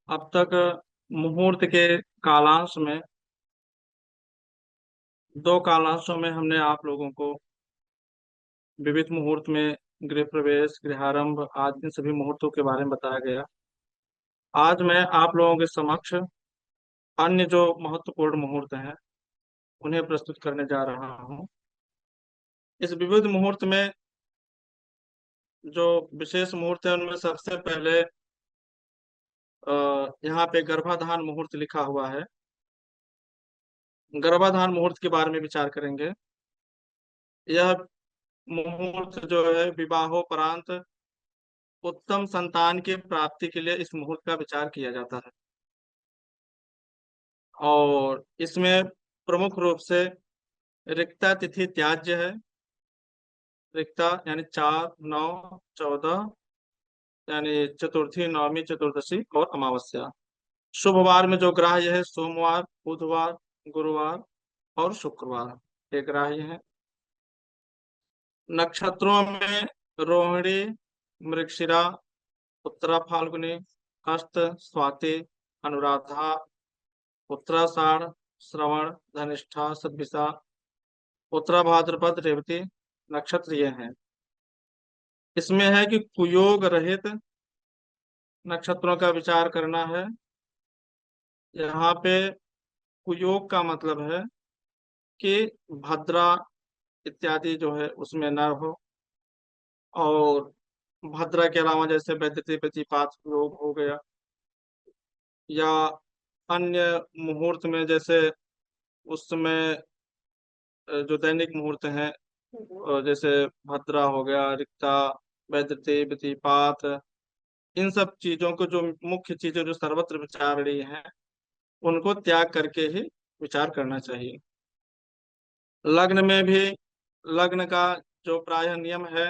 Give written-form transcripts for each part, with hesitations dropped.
अब तक मुहूर्त के कालांश में, दो कालांशों में हमने आप लोगों को विविध मुहूर्त में गृह प्रवेश, गृहारंभ आदि इन सभी मुहूर्तों के बारे में बताया गया। आज मैं आप लोगों के समक्ष अन्य जो महत्वपूर्ण मुहूर्त हैं उन्हें प्रस्तुत करने जा रहा हूँ। इस विविध मुहूर्त में जो विशेष मुहूर्त है उनमें सबसे पहले यहाँ पे गर्भाधान मुहूर्त लिखा हुआ है। गर्भाधान मुहूर्त के बारे में विचार करेंगे। यह मुहूर्त जो है विवाहोपरांत उत्तम संतान की प्राप्ति के लिए इस मुहूर्त का विचार किया जाता है। और इसमें प्रमुख रूप से रिक्ता तिथि त्याज्य है। रिक्ता यानी 4, 9, 14, यानी चतुर्थी, नवमी, चतुर्दशी और अमावस्या। शुभ वार में जो ग्राह्य है सोमवार, बुधवार, गुरुवार और शुक्रवार ये ग्राह्य है। नक्षत्रों में रोहिणी, मृगशिरा, उत्तरा फाल्गुनी, हस्त, स्वाति, अनुराधा, उत्तराषाढ़, श्रवण, धनिष्ठा, शतभिषा, उत्तरा भाद्रपद, रेवती नक्षत्र ये हैं। इसमें है कि कुयोग रहित नक्षत्रों का विचार करना है। यहाँ पे कुयोग का मतलब है कि भद्रा इत्यादि जो है उसमें न हो, और भद्रा के अलावा जैसे वैद्यति प्रतिपात योग हो गया, या अन्य मुहूर्त में जैसे उस समय जो दैनिक मुहूर्त हैं जैसे भद्रा हो गया, रिक्ता, वैद्यति प्रतिपात, इन सब चीजों को, जो मुख्य चीजें जो सर्वत्र विचारणीय हैं उनको त्याग करके ही विचार करना चाहिए। लग्न में भी, लग्न का जो प्रायः नियम है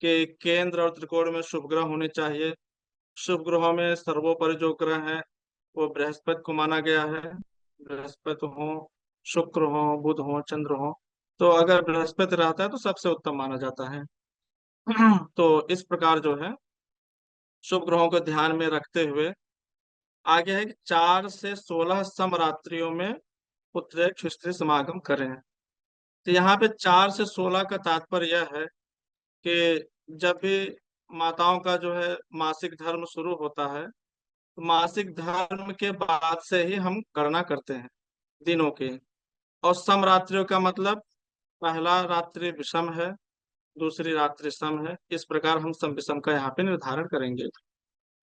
कि केंद्र और त्रिकोण में शुभ ग्रह होने चाहिए। शुभ ग्रहों में सर्वोपरि जो ग्रह है वो बृहस्पति को माना गया है। बृहस्पति हो, शुक्र हो, बुध हो, चंद्र हो, तो अगर बृहस्पति रहता है तो सबसे उत्तम माना जाता है। तो इस प्रकार जो है शुभ ग्रहों को ध्यान में रखते हुए आगे है कि 4 से 16 समरात्रियों में उत्प्रेक्ष स्त्री समागम करें। तो यहाँ पे 4 से 16 का तात्पर्य यह है कि जब भी माताओं का जो है मासिक धर्म शुरू होता है तो मासिक धर्म के बाद से ही हम गणना करते हैं दिनों की। और समरात्रियों का मतलब पहला रात्रि विषम है, दूसरी रात्रि सम है, इस प्रकार हम सम विषम का यहाँ पे निर्धारण करेंगे।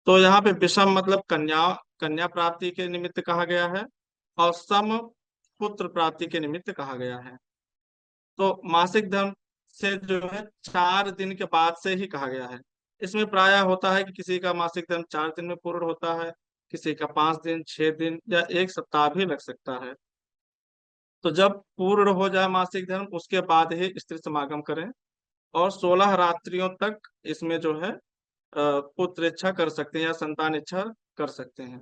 तो यहाँ पे विषम मतलब कन्या, कन्या प्राप्ति के निमित्त कहा गया है, और सम पुत्र प्राप्ति के निमित्त कहा गया है। तो मासिक धर्म से जो है 4 दिन के बाद से ही कहा गया है। इसमें प्रायः होता है कि किसी का मासिक धर्म 4 दिन में पूर्ण होता है, किसी का 5 दिन, 6 दिन या 1 सप्ताह भी लग सकता है। तो जब पूर्ण हो जाए मासिक धर्म उसके बाद ही स्त्री समागम करें, और 16 रात्रियों तक इसमें जो है पुत्र इच्छा कर सकते हैं या संतान इच्छा कर सकते हैं।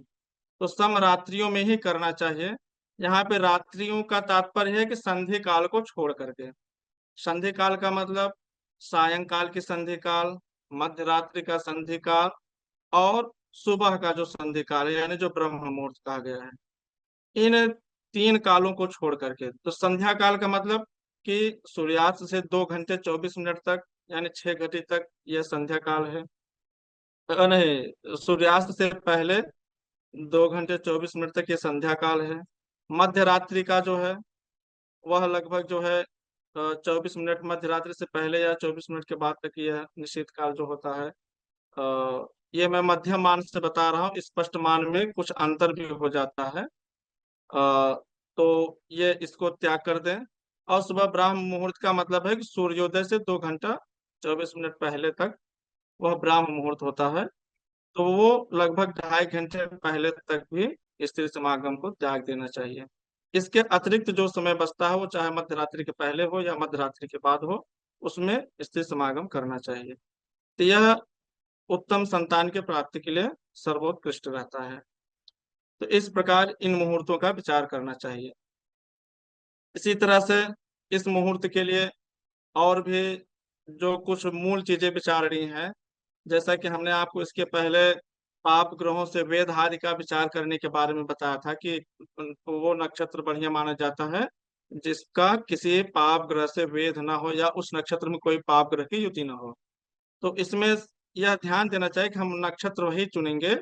तो सम रात्रियों में ही करना चाहिए। यहाँ पे रात्रियों का तात्पर्य है कि संधि काल को छोड़ करके। संधि काल का मतलब सायंकाल की संधि काल, मध्य रात्रि का संधि काल और सुबह का जो संधि काल है यानी जो ब्रह्म मुहूर्त कहा गया है, इन 3 कालों को छोड़ करके। तो संध्या काल का मतलब कि सूर्यास्त से 2 घंटे 24 मिनट तक यानी 6 घंटे तक यह संध्या काल है। नहीं, सूर्यास्त से पहले 2 घंटे 24 मिनट तक ये संध्या काल है। मध्य रात्रि का जो है वह लगभग जो है 24 मिनट मध्य रात्रि से पहले या 24 मिनट के बाद तक यह निश्चित काल जो होता है। ये मैं मध्यम मान से बता रहा हूँ, स्पष्ट मान में कुछ अंतर भी हो जाता है। तो ये इसको त्याग कर दें। और सुबह ब्राह्म मुहूर्त का मतलब है कि सूर्योदय से 2 घंटा 24 मिनट पहले तक वह ब्राह्म मुहूर्त होता है। तो वो लगभग 2.5 घंटे पहले तक भी स्त्री समागम को त्याग देना चाहिए। इसके अतिरिक्त जो समय बचता है वो चाहे मध्य रात्रि के पहले हो या मध्य रात्रि के बाद हो, उसमें स्त्री समागम करना चाहिए। तो यह उत्तम संतान की प्राप्ति के लिए सर्वोत्कृष्ट रहता है। तो इस प्रकार इन मुहूर्तों का विचार करना चाहिए। इसी तरह से इस मुहूर्त के लिए और भी जो कुछ मूल चीजें विचारणीय हैं, जैसा कि हमने आपको इसके पहले पाप ग्रहों से वेद आदि का विचार करने के बारे में बताया था कि वो नक्षत्र बढ़िया माना जाता है जिसका किसी पाप ग्रह से वेद ना हो या उस नक्षत्र में कोई पाप ग्रह की युति ना हो। तो इसमें यह ध्यान देना चाहिए कि हम नक्षत्र वही चुनेंगे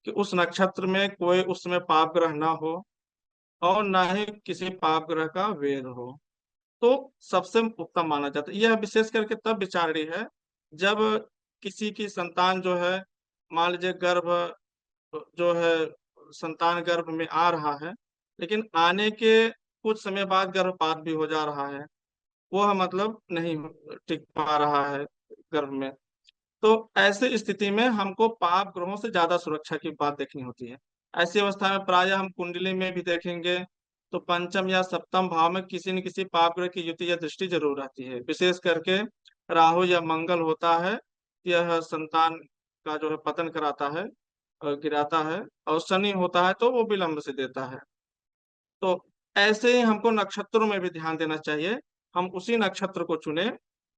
कि उस नक्षत्र में कोई उस समय पाप ग्रह ना हो और ना ही किसी पाप ग्रह का वेद हो, तो सबसे उत्तम माना जाता है। यह विशेष करके तब विचारणीय है जब किसी की संतान जो है, मान लीजिए गर्भ जो है, संतान गर्भ में आ रहा है लेकिन आने के कुछ समय बाद गर्भपात भी हो जा रहा है, वह मतलब नहीं टिक पा रहा है गर्भ में। तो ऐसी स्थिति में हमको पाप ग्रहों से ज्यादा सुरक्षा की बात देखनी होती है। ऐसी अवस्था में प्रायः हम कुंडली में भी देखेंगे तो पंचम या सप्तम भाव में किसी न किसी पाप ग्रह की युति या दृष्टि जरूर रहती है। विशेष करके राहु या मंगल होता है, यह संतान का जो है पतन कराता है और गिराता है, और शनि होता है तो वो विलंब से देता है। तो ऐसे ही हमको नक्षत्रों में भी ध्यान देना चाहिए। हम उसी नक्षत्र को चुने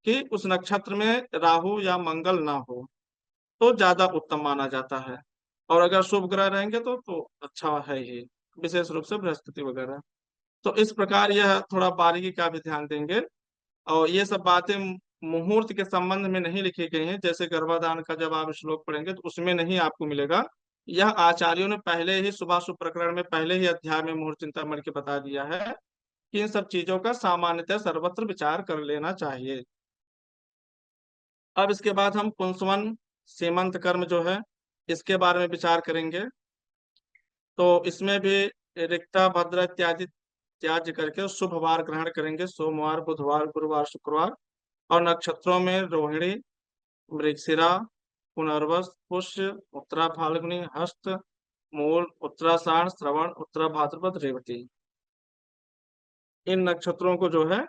कि उस नक्षत्र में राहु या मंगल ना हो, तो ज्यादा उत्तम माना जाता है। और अगर शुभ ग्रह रहेंगे तो अच्छा है ही, विशेष रूप से बृहस्पति वगैरह। तो इस प्रकार यह थोड़ा बारीकी का भी ध्यान देंगे। और ये सब बातें मुहूर्त के संबंध में नहीं लिखी गई हैं, जैसे गर्भाधान का जब आप श्लोक पढ़ेंगे तो उसमें नहीं आपको मिलेगा। यह आचार्यों ने पहले ही शुभाशुभ प्रकरण में पहले ही अध्याय में मुहूर्त चिंतामणि के बता दिया है कि इन सब चीजों का सामान्यतः सर्वत्र विचार कर लेना चाहिए। अब इसके बाद हम पुंसवन सीमंत कर्म जो है इसके बारे में विचार करेंगे। तो इसमें भी रिक्ता भद्र इत्यादि त्याज्य करके शुभ वार ग्रहण करेंगे, सोमवार बुधवार गुरुवार शुक्रवार। और नक्षत्रों में रोहिणी, मृगशिरा, पुनर्वस, पुष्य, उत्तरा फाल्गुनी, हस्त, मूल, उत्तराषाढ़, श्रवण, उत्तरा भाद्रपद, रेवती, इन नक्षत्रों को जो है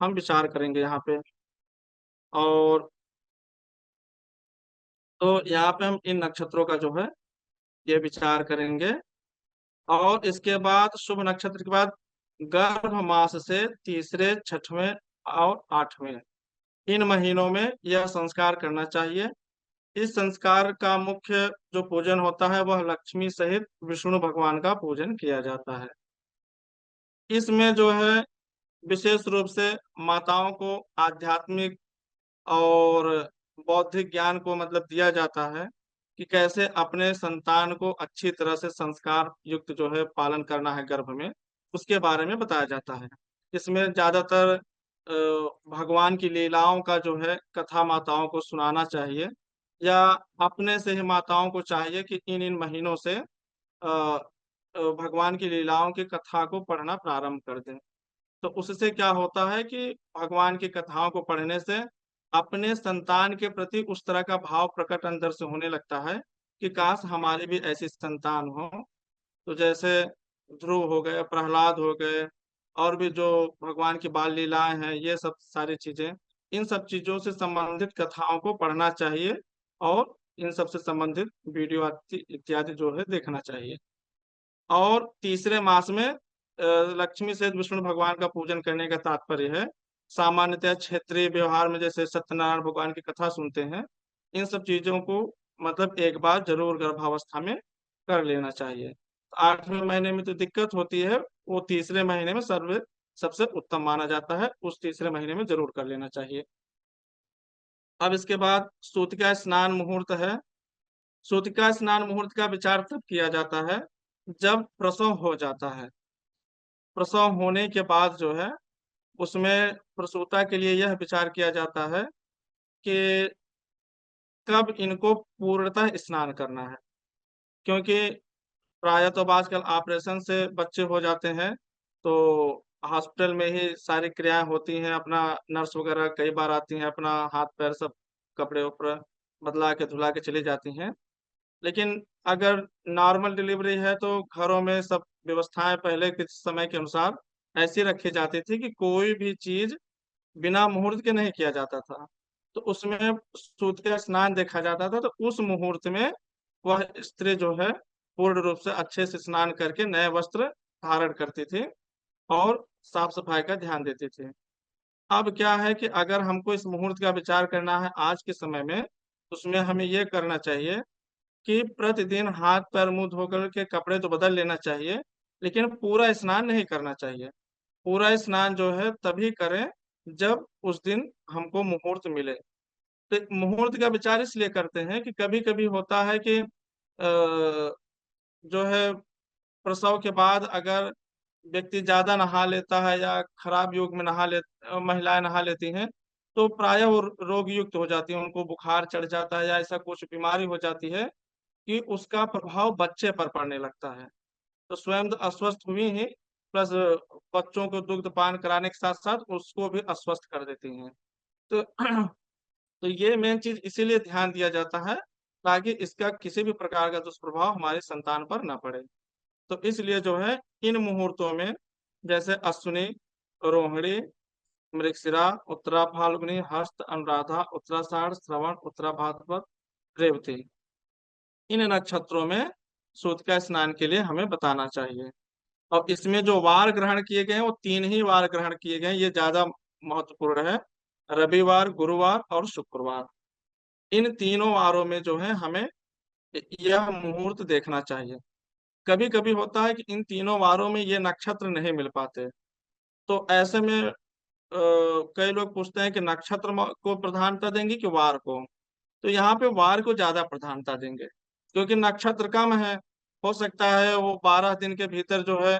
हम विचार करेंगे यहाँ पे। और तो यहाँ पे हम इन नक्षत्रों का जो है ये विचार करेंगे। और इसके बाद शुभ नक्षत्र के बाद गर्भ मास से तीसरे, छठवें और आठवें, इन महीनों में यह संस्कार करना चाहिए। इस संस्कार का मुख्य जो पूजन होता है वह लक्ष्मी सहित विष्णु भगवान का पूजन किया जाता है। इसमें जो है विशेष रूप से माताओं को आध्यात्मिक और बौद्धिक ज्ञान को मतलब दिया जाता है कि कैसे अपने संतान को अच्छी तरह से संस्कार युक्त जो है पालन करना है गर्भ में, उसके बारे में बताया जाता है। इसमें ज्यादातर भगवान की लीलाओं का जो है कथा माताओं को सुनाना चाहिए, या अपने से ही माताओं को चाहिए कि इन इन महीनों से भगवान की लीलाओं की कथा को पढ़ना प्रारंभ कर दें। तो उससे क्या होता है कि भगवान की कथाओं को पढ़ने से अपने संतान के प्रति उस तरह का भाव प्रकट अंदर से होने लगता है कि काश हमारी भी ऐसी संतान हो। तो जैसे ध्रुव हो गए, प्रहलाद हो गए, और भी जो भगवान की बाल लीलाएं हैं, ये सब सारी चीजें, इन सब चीजों से संबंधित कथाओं को पढ़ना चाहिए और इन सब से संबंधित वीडियो इत्यादि जो है देखना चाहिए। और तीसरे मास में लक्ष्मी सहित विष्णु भगवान का पूजन करने का तात्पर्य है सामान्यतः क्षेत्रीय व्यवहार में जैसे सत्यनारायण भगवान की कथा सुनते हैं, इन सब चीजों को मतलब एक बार जरूर गर्भावस्था में कर लेना चाहिए। 8वें महीने में तो दिक्कत होती है, वो तीसरे महीने में सबसे उत्तम माना जाता है, उस तीसरे महीने में जरूर कर लेना चाहिए। अब इसके बाद सूतिका स्नान मुहूर्त है। सूतिका स्नान मुहूर्त का विचार तब किया जाता है जब प्रसव हो जाता है। प्रसव होने के बाद जो है उसमें प्रसूता के लिए यह विचार किया जाता है कि कब इनको पूर्णतः स्नान करना है, क्योंकि प्रायः तो आजकल ऑपरेशन से बच्चे हो जाते हैं, तो हॉस्पिटल में ही सारी क्रियाएं होती हैं, अपना नर्स वगैरह कई बार आती हैं, अपना हाथ पैर सब कपड़े उपड़े बदला के धुला के चली जाती हैं। लेकिन अगर नॉर्मल डिलीवरी है तो घरों में सब व्यवस्थाएं पहले के समय के अनुसार ऐसी रखी जाती थी कि कोई भी चीज बिना मुहूर्त के नहीं किया जाता था। तो उसमें सूत का स्नान देखा जाता था, तो उस मुहूर्त में वह स्त्री जो है पूर्ण रूप से अच्छे से स्नान करके नए वस्त्र धारण करती थी और साफ सफाई का ध्यान देती थी। अब क्या है कि अगर हमको इस मुहूर्त का विचार करना है आज के समय में, उसमें हमें ये करना चाहिए कि प्रतिदिन हाथ पैर मुंह धोकर के कपड़े तो बदल लेना चाहिए, लेकिन पूरा स्नान नहीं करना चाहिए। पूरा स्नान जो है तभी करें जब उस दिन हमको मुहूर्त मिले। तो मुहूर्त का विचार इसलिए करते हैं कि कभी कभी होता है कि जो है प्रसव के बाद अगर व्यक्ति ज्यादा नहा लेता है या खराब योग में महिलाएं नहा लेती हैं, तो प्रायः वो रोग युक्त हो जाती है, उनको बुखार चढ़ जाता है या ऐसा कुछ बीमारी हो जाती है कि उसका प्रभाव बच्चे पर पड़ने लगता है। तो स्वयं तो अस्वस्थ हुई ही, प्लस बच्चों को दुग्ध पान कराने के साथ साथ उसको भी अस्वस्थ कर देती हैं। तो तो ये मेन चीज इसीलिए ध्यान दिया जाता है ताकि इसका किसी भी प्रकार का दुष्प्रभाव हमारी संतान पर न पड़े। तो इसलिए जो है इन मुहूर्तों में जैसे अश्विनी, रोहिणी, मृगशिरा, उत्तरा फाल्गुनी, हस्त, अनुराधा, उत्तराषाढ़, श्रवण, उत्तरा भाद्रपद, रेवती, इन नक्षत्रों में सूत का स्नान के लिए हमें बताना चाहिए। और इसमें जो वार ग्रहण किए गए हैं वो 3 ही वार ग्रहण किए गए हैं, ये ज्यादा महत्वपूर्ण है। रविवार, गुरुवार और शुक्रवार, इन तीनों वारों में जो है हमें यह मुहूर्त देखना चाहिए। कभी कभी होता है कि इन तीनों वारों में ये नक्षत्र नहीं मिल पाते, तो ऐसे में कई लोग पूछते हैं कि नक्षत्र को प्रधानता देंगे कि वार को। तो यहाँ पे वार को ज्यादा प्रधानता देंगे, क्योंकि नक्षत्र कम है। हो सकता है वो 12 दिन के भीतर जो है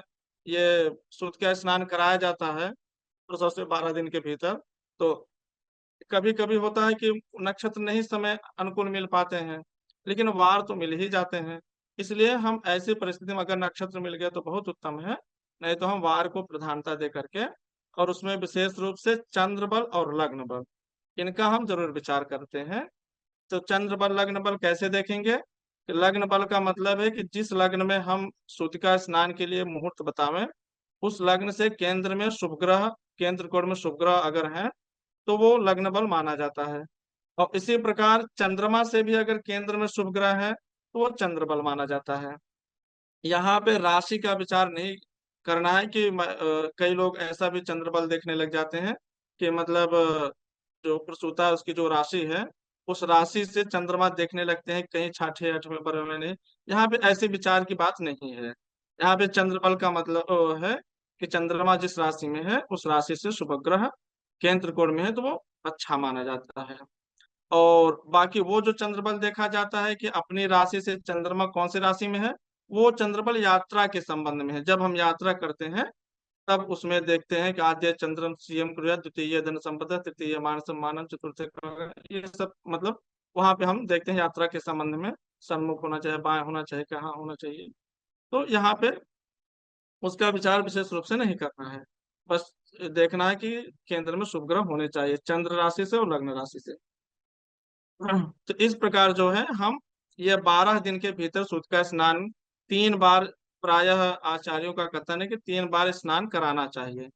ये सूत का स्नान कराया जाता है, प्रसव से 12 दिन के भीतर। तो कभी कभी होता है कि नक्षत्र नहीं समय अनुकूल मिल पाते हैं, लेकिन वार तो मिल ही जाते हैं। इसलिए हम ऐसी परिस्थिति में अगर नक्षत्र मिल गया तो बहुत उत्तम है, नहीं तो हम वार को प्रधानता दे करके, और उसमें विशेष रूप से चंद्र बल और लग्न बल, इनका हम जरूर विचार करते हैं। तो चंद्र बल लग्न बल कैसे देखेंगे कि लग्न बल का मतलब है कि जिस लग्न में हम सूतिका स्नान के लिए मुहूर्त बतावें, उस लग्न से केंद्र में शुभ ग्रह, केंद्र कोण में शुभ ग्रह अगर है तो वो लग्न बल माना जाता है। और इसी प्रकार चंद्रमा से भी अगर केंद्र में शुभ ग्रह है तो वो चंद्र बल माना जाता है। यहाँ पे राशि का विचार नहीं करना है कि कई लोग ऐसा भी चंद्र बल देखने लग जाते हैं कि मतलब जो प्रसूता है उसकी जो राशि है उस राशि से चंद्रमा देखने लगते हैं, कहीं छठे आठवें पर में नहीं। यहाँ पे ऐसे विचार की बात नहीं है। यहाँ पे चंद्र बल का मतलब है कि चंद्रमा जिस राशि में है उस राशि से शुभ ग्रह केंद्र कोण में है तो वो अच्छा माना जाता है। और बाकी वो जो चंद्रबल देखा जाता है कि अपनी राशि से चंद्रमा कौन सी राशि में है, वो चंद्रबल यात्रा के संबंध में है। जब हम यात्रा करते हैं तब उसमें देखते हैं कि आद्य चंद्रम सीएम क्रिया, द्वितीय धन संपदा, तृतीय मान सम्मानम, चतुर्थ ये सब मतलब वहां पे हम देखते हैं यात्रा के संबंध में सन्मुख होना चाहिए, बाएं होना चाहिए, कहाँ होना चाहिए। तो यहाँ पे उसका विचार विशेष रूप से नहीं करना है, बस देखना है कि केंद्र में शुभ ग्रह होने चाहिए चंद्र राशि से और लग्न राशि से। तो इस प्रकार जो है हम ये 12 दिन के भीतर सूत का स्नान 3 बार, प्रायः आचार्यों का कथन है कि 3 बार स्नान कराना चाहिए।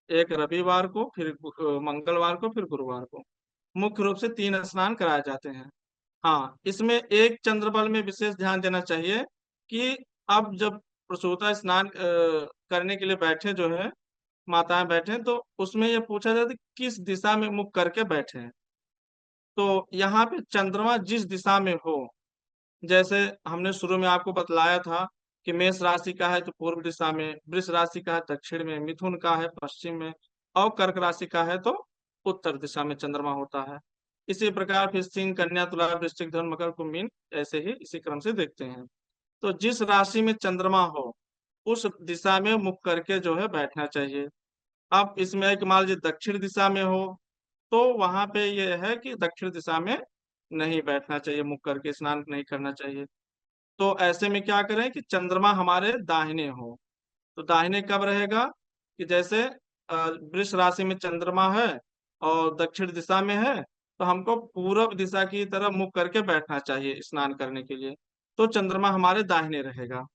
एक रविवार को, फिर मंगलवार को, फिर गुरुवार को, मुख्य रूप से 3 स्नान कराए जाते हैं। हाँ, इसमें एक चंद्रबल में विशेष ध्यान देना चाहिए कि अब जब प्रसूता स्नान करने के लिए बैठे जो है माताएं बैठे, तो उसमें ये पूछा जाता है कि किस दिशा में मुख करके बैठे हैं। तो यहाँ पे चंद्रमा जिस दिशा में हो, जैसे हमने शुरू में आपको बतलाया था कि मेष राशि का है तो पूर्व दिशा में, वृष राशि का है दक्षिण में, मिथुन का है पश्चिम में, और कर्क राशि का है तो उत्तर दिशा में चंद्रमा होता है। इसी प्रकार फिर सिंह, कन्या, तुला, वृश्चिक, धनु, मकर, कुंभ, मीन, ऐसे ही इसी क्रम से देखते हैं। तो जिस राशि में चंद्रमा हो उस दिशा में मुख करके जो है बैठना चाहिए। अब इसमें एक मान लीजिए दक्षिण दिशा में हो तो वहां पे ये है कि दक्षिण दिशा में नहीं बैठना चाहिए, मुख करके स्नान नहीं करना चाहिए। तो ऐसे में क्या करें कि चंद्रमा हमारे दाहिने हो। तो दाहिने कब रहेगा कि जैसे वृष राशि में चंद्रमा है और दक्षिण दिशा में है, तो हमको पूर्व दिशा की तरफ मुख करके बैठना चाहिए स्नान करने के लिए, तो चंद्रमा हमारे दाहिने रहेगा।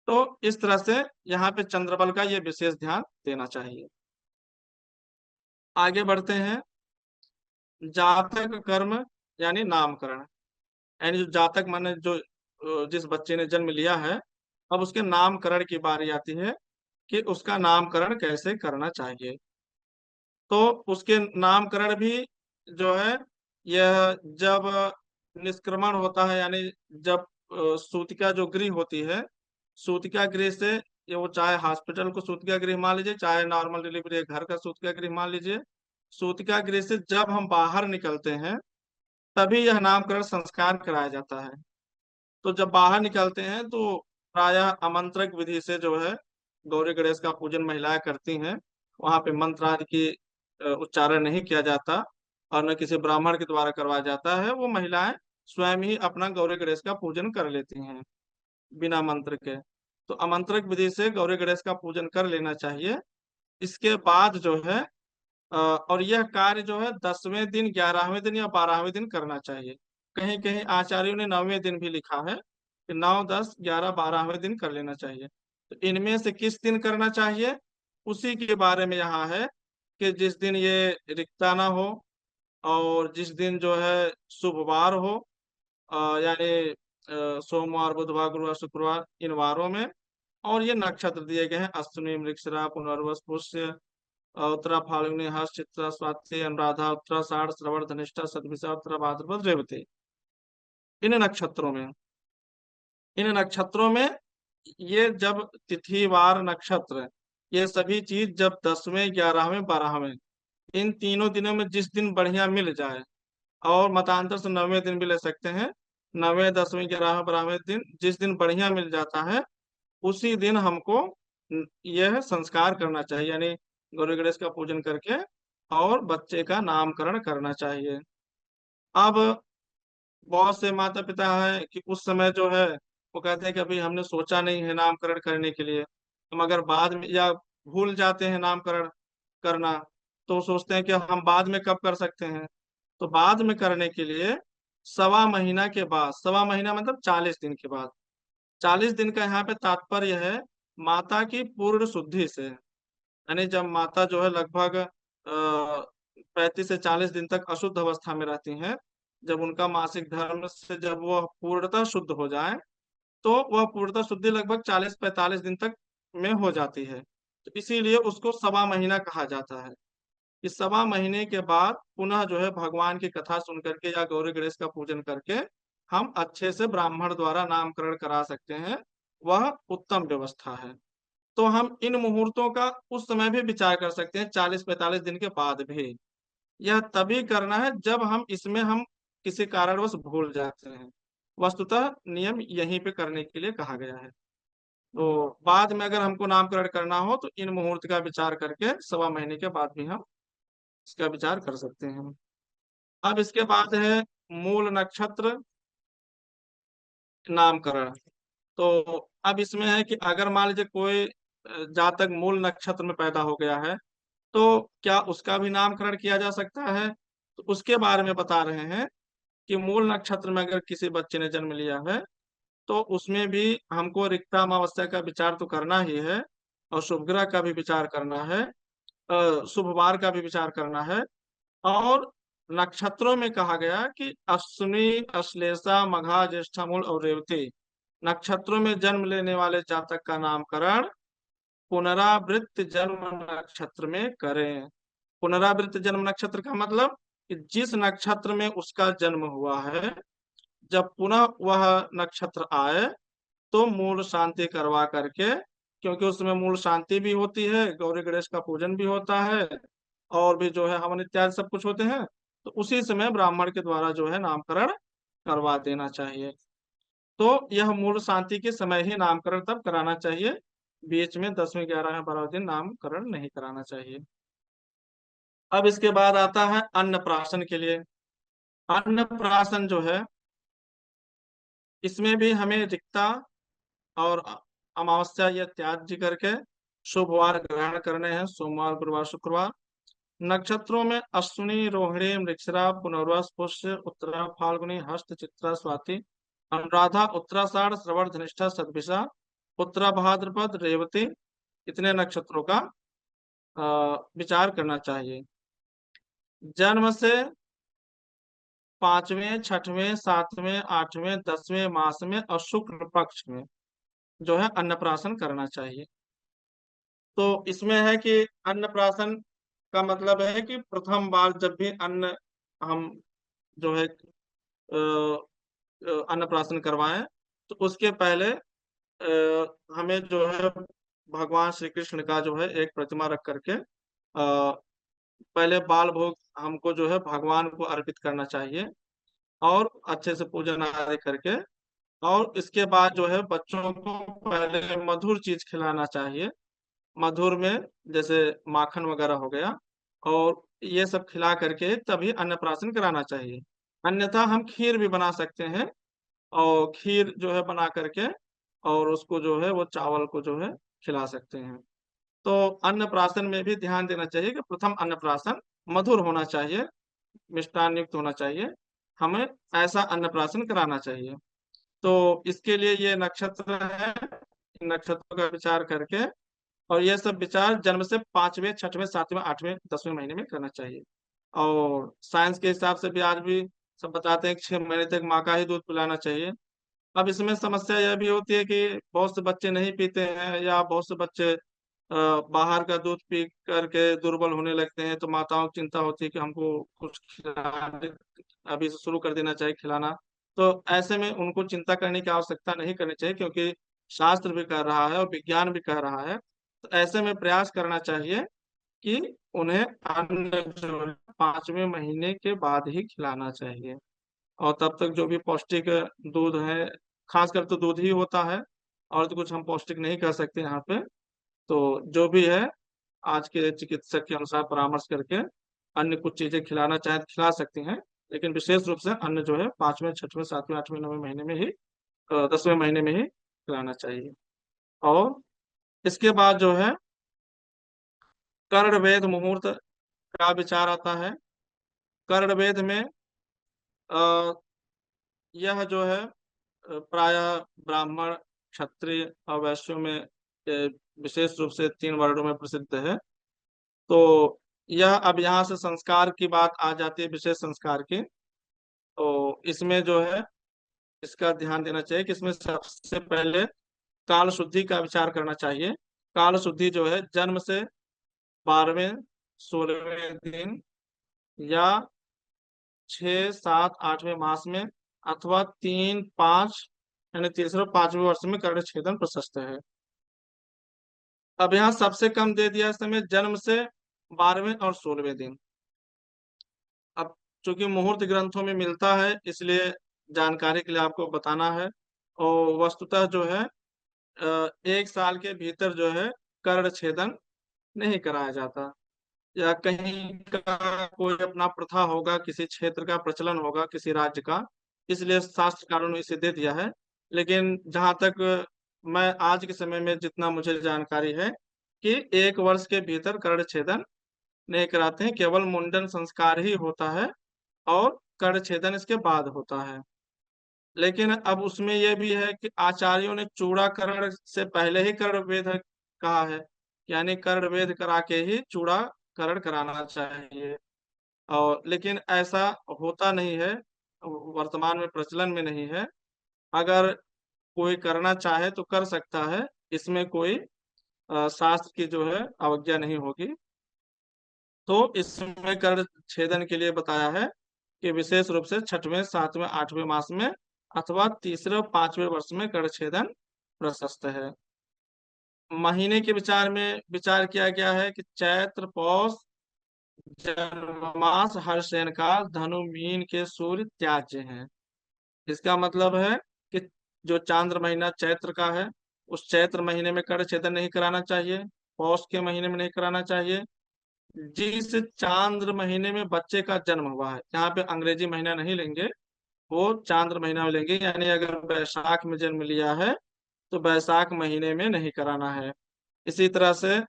तो इस तरह से यहाँ पे चंद्रबल का ये विशेष ध्यान देना चाहिए। आगे बढ़ते हैं। जातक कर्म यानी नामकरण, यानी जो जातक माने जो जिस बच्चे ने जन्म लिया है, अब उसके नामकरण की बारी आती है कि उसका नामकरण कैसे करना चाहिए। तो उसके नामकरण भी जो है यह जब निष्क्रमण होता है, यानी जब सूतिका जो गृह होती है, सूतिका गृह से, ये वो चाहे हॉस्पिटल को सूतिका गृह मान लीजिए, चाहे नॉर्मल डिलीवरी घर का सूतिका गृह मान लीजिए, सूतिका गृह से जब हम बाहर निकलते हैं तभी यह नामकरण संस्कार कराया जाता है। तो जब बाहर निकलते हैं तो प्रायः आमंत्रक विधि से जो है गौरी गणेश का पूजन महिलाएं करती हैं। वहां पे मंत्र आदि की उच्चारण नहीं किया जाता और न किसी ब्राह्मण के द्वारा करवाया जाता है। वो महिलाएं स्वयं ही अपना गौरी गणेश का पूजन कर लेती हैं बिना मंत्र के। तो आमंत्रक विधि से गौरी गणेश का पूजन कर लेना चाहिए। इसके बाद जो है और यह कार्य जो है 10वें दिन, 11वें दिन या 12वें दिन करना चाहिए। कहीं कहीं आचार्यों ने 9वें दिन भी लिखा है कि 9, 10, 11, 12वें दिन कर लेना चाहिए। तो इनमें से किस दिन करना चाहिए, उसी के बारे में यहाँ है कि जिस दिन ये रिक्ता ना हो और जिस दिन जो है शुभवार हो, यानी सोमवार, बुधवार, गुरुवार, शुक्रवार, इन वारों में। और ये नक्षत्र दिए गए हैं: अश्विनी, मृगशिरा, पुनर्वसु, पुष्य, उत्तरा, फाल्गुनी, हर्ष, चित्रा, स्वाति, अनुराधा, उत्तराषाढ़, श्रवण, धनिष्ठा, शतभिषा, उत्तरा भाद्रपद, रेवती। इन नक्षत्रों में ये जब तिथिवार नक्षत्र, ये सभी चीज जब 10वें, 11वें, 12वें, इन तीनों दिनों में जिस दिन बढ़िया मिल जाए, और मतांतर से 9वें दिन भी ले सकते हैं, 9वें, 10वें, 11वें, 12वें दिन जिस दिन बढ़िया मिल जाता है, उसी दिन हमको यह संस्कार करना चाहिए, यानी गौरी गणेश का पूजन करके और बच्चे का नामकरण करना चाहिए। अब बहुत से माता पिता हैं कि उस समय जो है वो कहते हैं कि अभी हमने सोचा नहीं है नामकरण करने के लिए, हम अगर बाद में या भूल जाते हैं नामकरण करना, तो सोचते हैं कि हम बाद में कब कर सकते हैं। तो बाद में करने के लिए सवा महीना के बाद, सवा महीना मतलब 40 दिन के बाद, 40 दिन का यहाँ पे तात्पर्य है माता की पूर्ण शुद्धि से, यानी जब माता जो है लगभग 35 से 40 दिन तक अशुद्ध अवस्था में रहती हैं, जब उनका मासिक धर्म से जब वह पूर्णतः शुद्ध हो जाए, तो वह पूर्णतः शुद्धि लगभग 40-45 दिन तक में हो जाती है। तो इसीलिए उसको सवा महीना कहा जाता है। इस सवा महीने के बाद पुनः जो है भगवान की कथा सुन करके या गौरी गणेश का पूजन करके हम अच्छे से ब्राह्मण द्वारा नामकरण करा सकते हैं। वह उत्तम व्यवस्था है। तो हम इन मुहूर्तों का उस समय भी विचार कर सकते हैं, 40-45 दिन के बाद भी। यह तभी करना है जब हम किसी कारणवश भूल जाते हैं। वस्तुतः नियम यहीं पे करने के लिए कहा गया है। तो बाद में अगर हमको नामकरण करना हो तो इन मुहूर्त का विचार करके सवा महीने के बाद भी हम इसका विचार कर सकते हैं। अब इसके बाद है मूल नक्षत्र नामकरण। तो अब इसमें है कि अगर मान लीजिए कोई जातक मूल नक्षत्र में पैदा हो गया है, तो क्या उसका भी नामकरण किया जा सकता है? तो उसके बारे में बता रहे हैं कि मूल नक्षत्र में अगर किसी बच्चे ने जन्म लिया है, तो उसमें भी हमको रिक्ता अमावस्या का विचार तो करना ही है, और शुभ ग्रह का भी विचार करना है, शुभवार का भी विचार करना है। और नक्षत्रों में कहा गया कि अश्विनी, अश्लेषा, मघा, ज्येष्ठा, मूल और रेवती नक्षत्रों में जन्म लेने वाले जातक का नामकरण पुनरावृत्त जन्म नक्षत्र में करें। पुनरावृत्त जन्म नक्षत्र का मतलब कि जिस नक्षत्र में उसका जन्म हुआ है, जब पुनः वह नक्षत्र आए तो मूल शांति करवा करके, क्योंकि उसमें मूल शांति भी होती है, गौरी गणेश का पूजन भी होता है, और भी जो है हवन इत्यादि सब कुछ होते हैं, तो उसी समय ब्राह्मण के द्वारा जो है नामकरण करवा देना चाहिए। तो यह मूल शांति के समय ही नामकरण तब कराना चाहिए, बीच में 10वें, 11वें, 12वें दिन नामकरण नहीं कराना चाहिए। अब इसके बाद आता है अन्नप्राशन के लिए। अन्नप्राशन जो है, इसमें भी हमें रिक्ता और अमावस्या या त्याज्य करके शुभवार ग्रहण करने हैं: सोमवार, गुरुवार, शुक्रवार। नक्षत्रों में अश्विनी, रोहिणी, मृगशिरा, पुनर्वसु, पुष्य, उत्तरा, फाल्गुनी, हस्त, चित्रा, स्वाति, अनुराधा, उत्तराषाढ़, श्रवण, धनिष्ठा, शतभिषा, उत्तरा भाद्रपद, रेवती, इतने नक्षत्रों का विचार करना चाहिए। जन्म से 5वें, 6वें, 7वें, 8वें, 10वें मास में और शुक्ल पक्ष में जो है अन्नप्राशन करना चाहिए। तो इसमें है कि अन्नप्राशन का मतलब है कि प्रथम बार जब भी अन्न हम जो है अन्नप्राशन करवाएं, तो उसके पहले हमें जो है भगवान श्री कृष्ण का जो है एक प्रतिमा रख करके पहले बाल भोग हमको जो है भगवान को अर्पित करना चाहिए, और अच्छे से पूजन आदि करके, और इसके बाद जो है बच्चों को पहले मधुर चीज खिलाना चाहिए। मधुर में जैसे माखन वगैरह हो गया, और ये सब खिला करके तभी अन्नप्राशन कराना चाहिए। अन्यथा हम खीर भी बना सकते हैं, और खीर जो है बना करके और उसको जो है वो चावल को जो है खिला सकते हैं। तो अन्नप्राशन में भी ध्यान देना चाहिए कि प्रथम अन्नप्राशन मधुर होना चाहिए, मिष्ठान युक्त होना चाहिए। हमें ऐसा अन्नप्राशन कराना चाहिए। तो इसके लिए ये नक्षत्र है, इन नक्षत्रों का विचार करके, और ये सब विचार जन्म से 5वें 6वें 7वें 8वें 10वें महीने में करना चाहिए। और साइंस के हिसाब से भी आज भी सब बताते हैं कि 6 महीने तक माँ का ही दूध पिलाना चाहिए। अब इसमें समस्या यह भी होती है कि बहुत से बच्चे नहीं पीते हैं, या बहुत से बच्चे बाहर का दूध पी करके दुर्बल होने लगते हैं, तो माताओं को चिंता होती है कि हमको कुछ खिलाने अभी से शुरू कर देना चाहिए खिलाना। तो ऐसे में उनको चिंता करने की आवश्यकता नहीं करनी चाहिए, क्योंकि शास्त्र भी कह रहा है और विज्ञान भी कह रहा है। तो ऐसे में प्रयास करना चाहिए कि उन्हें अन्न जो है 5वें महीने के बाद ही खिलाना चाहिए। और तब तक जो भी पौष्टिक दूध है, खासकर तो दूध ही होता है, और तो कुछ हम पौष्टिक नहीं कर सकते यहाँ पे। तो जो भी है, आज के चिकित्सक के अनुसार परामर्श करके अन्य कुछ चीजें खिलाना चाहे तो खिला सकती हैं, लेकिन विशेष रूप से अन्न जो है 5वें 6वें 7वें 8वें 9वें महीने में ही 10वें महीने में ही खिलाना चाहिए। और इसके बाद जो है कर्ण वेद मुहूर्त का विचार आता है। कर्ण वेद में अ, यह जो है प्रायः ब्राह्मण, क्षत्रिय और वैश्यों में विशेष रूप से 3 वर्णों में प्रसिद्ध है। तो यह अब यहाँ से संस्कार की बात आ जाती है, विशेष संस्कार की। तो इसमें जो है इसका ध्यान देना चाहिए कि इसमें सबसे पहले काल शुद्धि का विचार करना चाहिए। काल शुद्धि जो है जन्म से 12वें 16वें दिन, या 6 7 8वें मास में, अथवा 3 5 यानी तीसरे 5वें वर्ष में कर्ण छेदन प्रशस्त है। अब यहाँ सबसे कम दे दिया समय जन्म से 12वें और 16वें दिन। अब चूंकि मुहूर्त ग्रंथों में मिलता है, इसलिए जानकारी के लिए आपको बताना है। और वस्तुतः जो है 1 साल के भीतर जो है कर्ण छेदन नहीं कराया जाता, या कहीं का कोई अपना प्रथा होगा, किसी क्षेत्र का प्रचलन होगा, किसी राज्य का, इसलिए शास्त्रकारों ने इसे दे दिया है। लेकिन जहां तक मैं आज के समय में जितना मुझे जानकारी है कि 1 वर्ष के भीतर कर्ण छेदन नहीं कराते हैं, केवल मुंडन संस्कार ही होता है, और कर्ण छेदन इसके बाद होता है। लेकिन अब उसमें यह भी है कि आचार्यों ने चूड़ाकरण से पहले ही कर्ण वेद कहा है, यानी कर्ण वेद करा के ही चूड़ाकरण कराना चाहिए। और लेकिन ऐसा होता नहीं है, वर्तमान में प्रचलन में नहीं है। अगर कोई करना चाहे तो कर सकता है, इसमें कोई शास्त्र की जो है अवज्ञा नहीं होगी। तो इसमें कर्ण छेदन के लिए बताया है कि विशेष रूप से 6वें 7वें 8वें मास में, अथवा तीसरे और 5वें वर्ष में कर्ण छेदन प्रशस्त है। महीने के विचार में विचार किया गया है कि चैत्र पौष जनमास हर्षेन काल धनु मीन के सूर्य त्याज्य हैं। इसका मतलब है कि जो चांद्र महीना चैत्र का है, उस चैत्र महीने में कर्ण छेदन नहीं कराना चाहिए, पौष के महीने में नहीं कराना चाहिए। जिस चांद्र महीने में बच्चे का जन्म हुआ है, यहाँ पे अंग्रेजी महीना नहीं लेंगे, वो चांद्र महीना में लेंगे। यानी अगर वैशाख में जन्म लिया है तो वैशाख महीने में नहीं कराना है। इसी तरह से,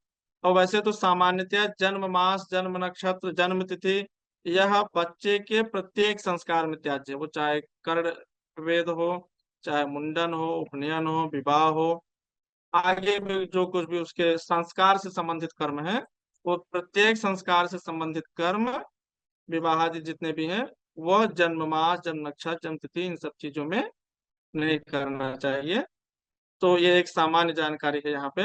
और वैसे तो सामान्यतः जन्म मास, जन्म नक्षत्र, जन्म तिथि, यह बच्चे के प्रत्येक संस्कार में त्याज्य है। वो चाहे कर्ण वेद हो, चाहे मुंडन हो, उपनयन हो, विवाह हो, आगे भी जो कुछ भी उसके संस्कार से संबंधित कर्म है, वो प्रत्येक संस्कार से संबंधित कर्म, विवाह आदि जितने भी हैं, वह जन्म मास, जन्म नक्षत्र, जन्म तिथि, इन सब चीजों में नहीं करना चाहिए। तो ये एक सामान्य जानकारी है यहाँ पे।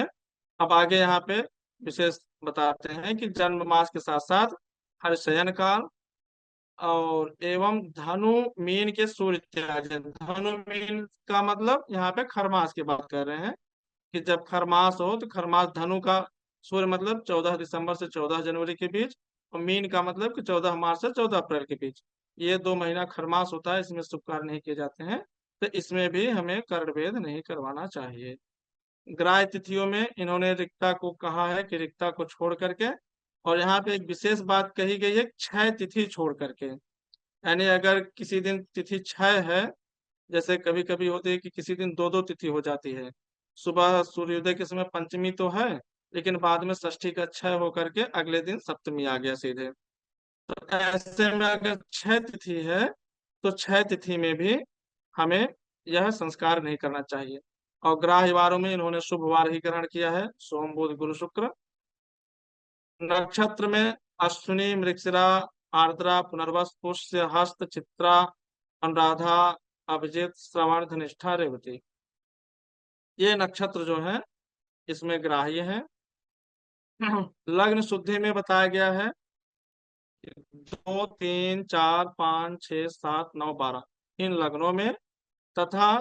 अब आगे यहाँ पे विशेष बताते हैं कि जन्म मास के साथ साथ हर शयन काल, और एवं धनु मीन के सूर्य त्याज्य। धनु मीन का मतलब यहाँ पे खरमास की बात कर रहे हैं कि जब खरमास हो तो खरमास धनु का सूर्य मतलब 14 दिसंबर से 14 जनवरी के बीच, और मीन का मतलब कि 14 मार्च से 14 अप्रैल के बीच। ये 2 महीना खरमास होता है, इसमें शुभ कार्य नहीं किए जाते हैं, तो इसमें भी हमें कर्ण भेद नहीं करवाना चाहिए। ग्राह्य तिथियों में इन्होंने रिक्ता को कहा है कि रिक्ता को छोड़ करके, और यहाँ पे एक विशेष बात कही गई है, क्षय तिथि छोड़ करके। यानी अगर किसी दिन तिथि क्षय है, जैसे कभी कभी होती है कि किसी दिन दो दो तिथि हो जाती है, सुबह सूर्योदय के समय पंचमी तो है, लेकिन बाद में षष्ठी का क्षय होकर के अगले दिन सप्तमी आ गया सीधे। तो ऐसे में अगर क्षय तिथि है तो क्षय तिथि में भी हमें यह संस्कार नहीं करना चाहिए। और ग्राह्य वारों में इन्होंने शुभ वार ही ग्रहण किया है, सोम बुध गुरु शुक्र। नक्षत्र में अश्विनी मृगशिरा आर्द्रा पुनर्वस पुष्य हस्त चित्रा अनुराधा अभिजित श्रवण धनिष्ठा रेवती, ये नक्षत्र जो है इसमें ग्राह्य है। लग्न शुद्धि में बताया गया है 2 3 4 5 6 7 9 12 इन लग्नों में, तथा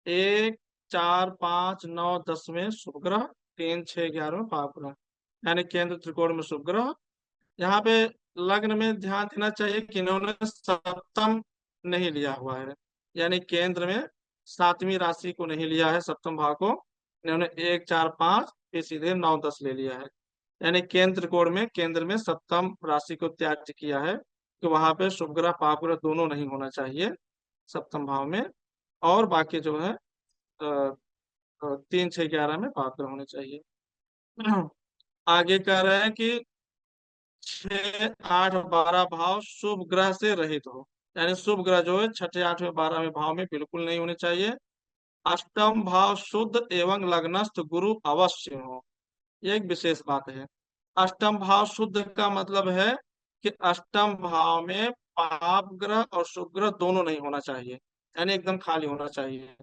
1 4 5 9 10 में शुभ ग्रह, 3 6 11 में पाप ग्रह, यानी केंद्र त्रिकोण में शुभ ग्रह। यहाँ पे लग्न में ध्यान देना चाहिए कि इन्होंने सप्तम नहीं लिया हुआ है, यानी केंद्र में 7वीं राशि को नहीं लिया है, सप्तम भाव को इन्होंने 1 4 5 फिर सीधे 9 10 ले लिया है। यानी केंद्र कोण में केंद्र में सप्तम राशि को त्याग किया है कि वहां पे शुभ ग्रह पाप ग्रह दोनों नहीं होना चाहिए सप्तम भाव में, और बाकी जो है 3 6 11 में पाप ग्रह होने चाहिए। आगे कह रहे हैं कि 6 8 12 भाव शुभ ग्रह से रहित हो, यानी शुभ ग्रह जो है छठे आठवें 12वें भाव में बिल्कुल नहीं होने चाहिए। अष्टम भाव शुद्ध एवं लग्नस्थ गुरु अवश्य हो, ये एक विशेष बात है। अष्टम भाव शुद्ध का मतलब है कि अष्टम भाव में पाप ग्रह और शुभ ग्रह दोनों नहीं होना चाहिए, यानी एकदम खाली होना चाहिए।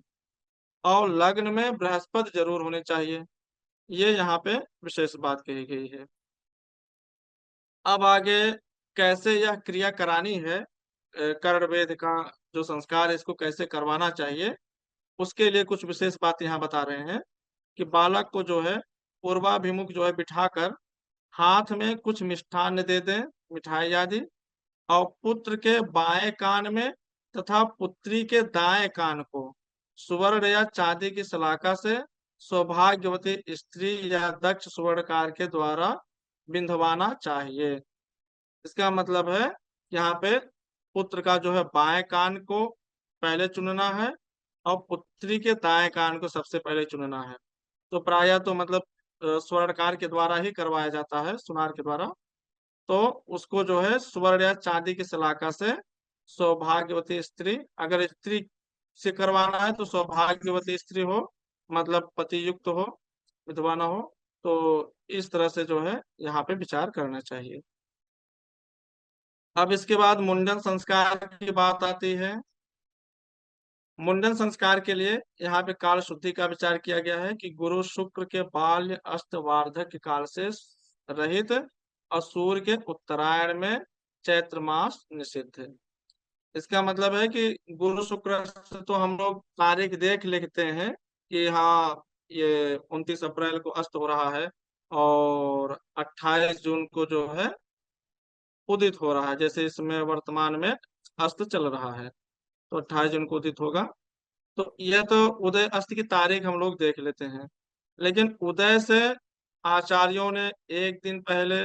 और लग्न में बृहस्पति जरूर होने चाहिए, ये यहाँ पे विशेष बात कही गई है। अब आगे कैसे यह क्रिया करानी है, कर्ण वेद का जो संस्कार है इसको कैसे करवाना चाहिए, उसके लिए कुछ विशेष बात यहाँ बता रहे हैं कि बालक को जो है पूर्वाभिमुख जो है बिठाकर हाथ में कुछ मिष्ठान्न दे दें, मिठाई आदि, और पुत्र के बाएं कान में तथा पुत्री के दाएं कान को सुवर्ण या चांदी की सलाखा से सौभाग्यवती स्त्री या दक्ष स्वर्णकार के द्वारा बिंधवाना चाहिए। इसका मतलब है यहाँ पे पुत्र का जो है बाएं कान को पहले चुनना है, और पुत्री के दाएं कान को सबसे पहले चुनना है। तो प्रायः तो मतलब स्वर्णकार के द्वारा ही करवाया जाता है, सुनार के द्वारा। तो उसको जो है स्वर्ण या चांदी की सलाखा से सौभाग्यवती स्त्री, अगर स्त्री से करवाना है तो सौभाग्यवती स्त्री हो, मतलब पति युक्त हो, विधवा ना हो। तो इस तरह से जो है यहाँ पे विचार करना चाहिए। अब इसके बाद मुंडन संस्कार की बात आती है। मुंडन संस्कार के लिए यहाँ पे काल शुद्धि का विचार किया गया है कि गुरु शुक्र के बाल्य अस्त वार्धक्य काल से रहित और सूर्य के उत्तरायण में चैत्र मास निषिद्ध है। इसका मतलब है कि गुरु शुक्र से तो हम लोग तारीख देख लेते हैं कि हाँ ये 29 अप्रैल को अस्त हो रहा है, और 28 जून को जो है उदित हो रहा है, जैसे इसमें वर्तमान में अस्त चल रहा है, तो 28 जून को उदित होगा। तो यह तो उदय अस्त की तारीख हम लोग देख लेते हैं, लेकिन उदय से आचार्यों ने 1 दिन पहले,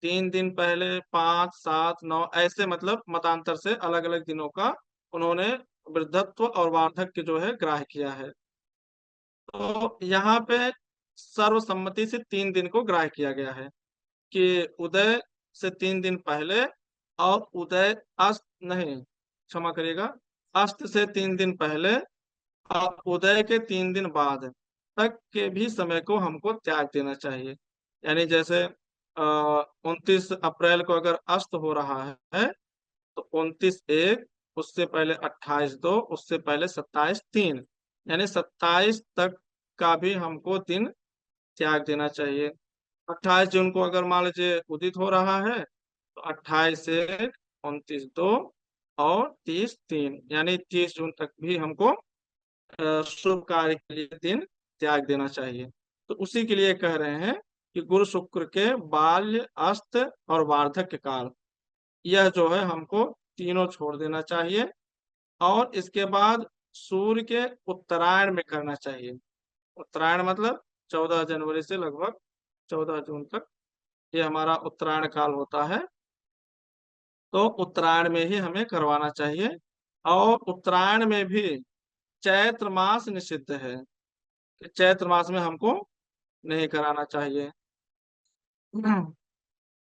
3 दिन पहले, 5 7 9 ऐसे मतलब मतांतर से अलग अलग दिनों का उन्होंने वृद्धत्व और वार्धक्य जो है ग्राह्य किया है। तो यहाँ पे सर्वसम्मति से 3 दिन को ग्राह्य किया गया है कि उदय से 3 दिन पहले, और उदय अस्त नहीं, क्षमा करिएगा, अस्त से 3 दिन पहले और उदय के 3 दिन बाद तक के भी समय को हमको त्याग देना चाहिए। यानी जैसे 29 अप्रैल को अगर अस्त हो रहा है तो 29 1, उससे पहले 28 2, उससे पहले 27 3, यानी 27 तक का भी हमको दिन त्याग देना चाहिए। 28 जून को अगर मान लीजिए उदित हो रहा है तो 28 1 29/2 और 30/3, यानी 30 जून तक भी हमको शुभ कार्य के लिए दिन त्याग देना चाहिए। तो उसी के लिए कह रहे हैं कि गुरु शुक्र के बाल्य, अस्त और वार्धक्य काल, यह जो है हमको तीनों छोड़ देना चाहिए। और इसके बाद सूर्य के उत्तरायण में करना चाहिए। उत्तरायण मतलब 14 जनवरी से लगभग 14 जून तक, ये हमारा उत्तरायण काल होता है। तो उत्तरायण में ही हमें करवाना चाहिए। और उत्तरायण में भी चैत्र मास निषिद्ध है, चैत्र मास में हमको नहीं कराना चाहिए।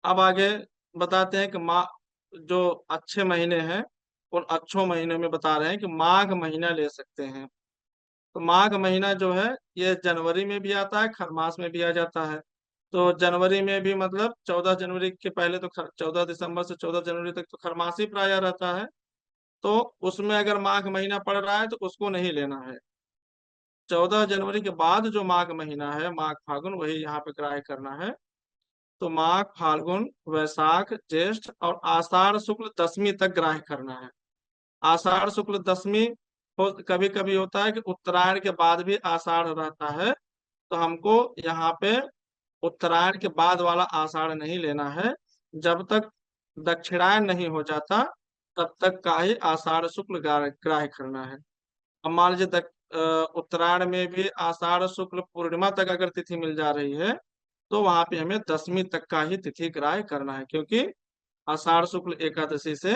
अब आगे बताते हैं कि जो अच्छे महीने हैं, उन अच्छों महीनों में बता रहे हैं कि माघ महीना ले सकते हैं। तो माघ महीना जो है ये जनवरी में भी आता है, खरमास में भी आ जाता है। तो जनवरी में भी मतलब 14 जनवरी के पहले तो 14 दिसंबर से 14 जनवरी तक तो खरमास ही प्राय रहता है। तो उसमें अगर माघ महीना पड़ रहा है तो उसको नहीं लेना है। 14 जनवरी के बाद जो माघ महीना है, माघ फाल्गुन, वही यहाँ पे ग्राह्य करना है। तो माघ फाल्गुन वैशाख ज्येष्ठ और आषाढ़ शुक्ल दशमी तक ग्राह्य करना है। आषाढ़ शुक्ल दशमी कभी कभी होता है कि उत्तरायण के बाद भी आषाढ़ रहता है, तो हमको यहाँ पे उत्तरायण के बाद वाला आषाढ़ नहीं लेना है। जब तक दक्षिणायन नहीं हो जाता तब तक का ही आषाढ़ शुक्ल ग्राह्य करना है। अब मान लीजिए उत्तरायण में भी आषाढ़ शुक्ल पूर्णिमा तक अगर तिथि मिल जा रही है तो वहां पे हमें दशमी तक का ही तिथि ग्राह्य करना है, क्योंकि आषाढ़ शुक्ल एकादशी से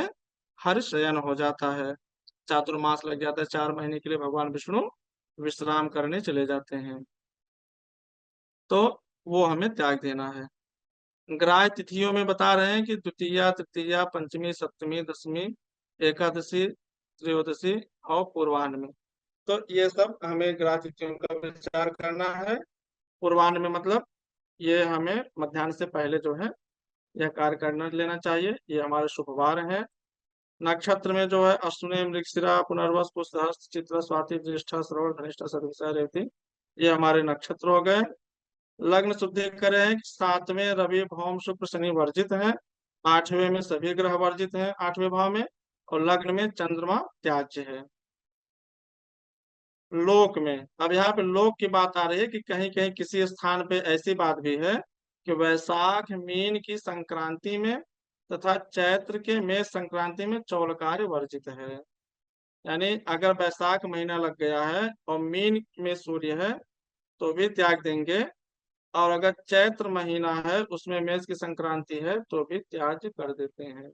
हर शयन हो जाता है, चातुर्मास लग जाता है, 4 महीने के लिए भगवान विष्णु विश्राम करने चले जाते हैं। तो वो हमें त्याग देना है। ग्राह्य तिथियों में बता रहे हैं कि द्वितीया, तृतीया, पंचमी, सप्तमी, दशमी, एकादशी, त्रयोदशी और पूर्वाह्न में। तो ये सब हमें ग्राह्य तिथियों का विचार करना है। पूर्वाह्न में मतलब ये हमें मध्याह्न से पहले जो है यह कार्य करना लेना चाहिए। ये हमारे शुभवार हैं। नक्षत्र में जो है अश्विनी, मृगशिरा, पुनर्वसु, पुष्यहस्त, चित्रा, स्वाति, ज्येष्ठा, श्रवण, धनिष्ठा, शतभिषा, रेवती, ये हमारे नक्षत्र हो गए। लग्न शुद्धि करें कि 7वें रवि, भौम, शुक्र, शनि वर्जित हैं। 8वें में सभी ग्रह वर्जित हैं, 8वें भाव में। और लग्न में चंद्रमा त्याज्य है। लोक में, अब यहाँ पे लोक की बात आ रही है कि कहीं कहीं किसी स्थान पे ऐसी बात भी है कि वैशाख मीन की संक्रांति में तथा चैत्र के मेष संक्रांति में चौल कार्य वर्जित है। यानी अगर वैशाख महीना लग गया है और मीन में सूर्य है तो भी त्याग देंगे, और अगर चैत्र महीना है उसमें मेष की संक्रांति है तो भी त्याग कर देते हैं।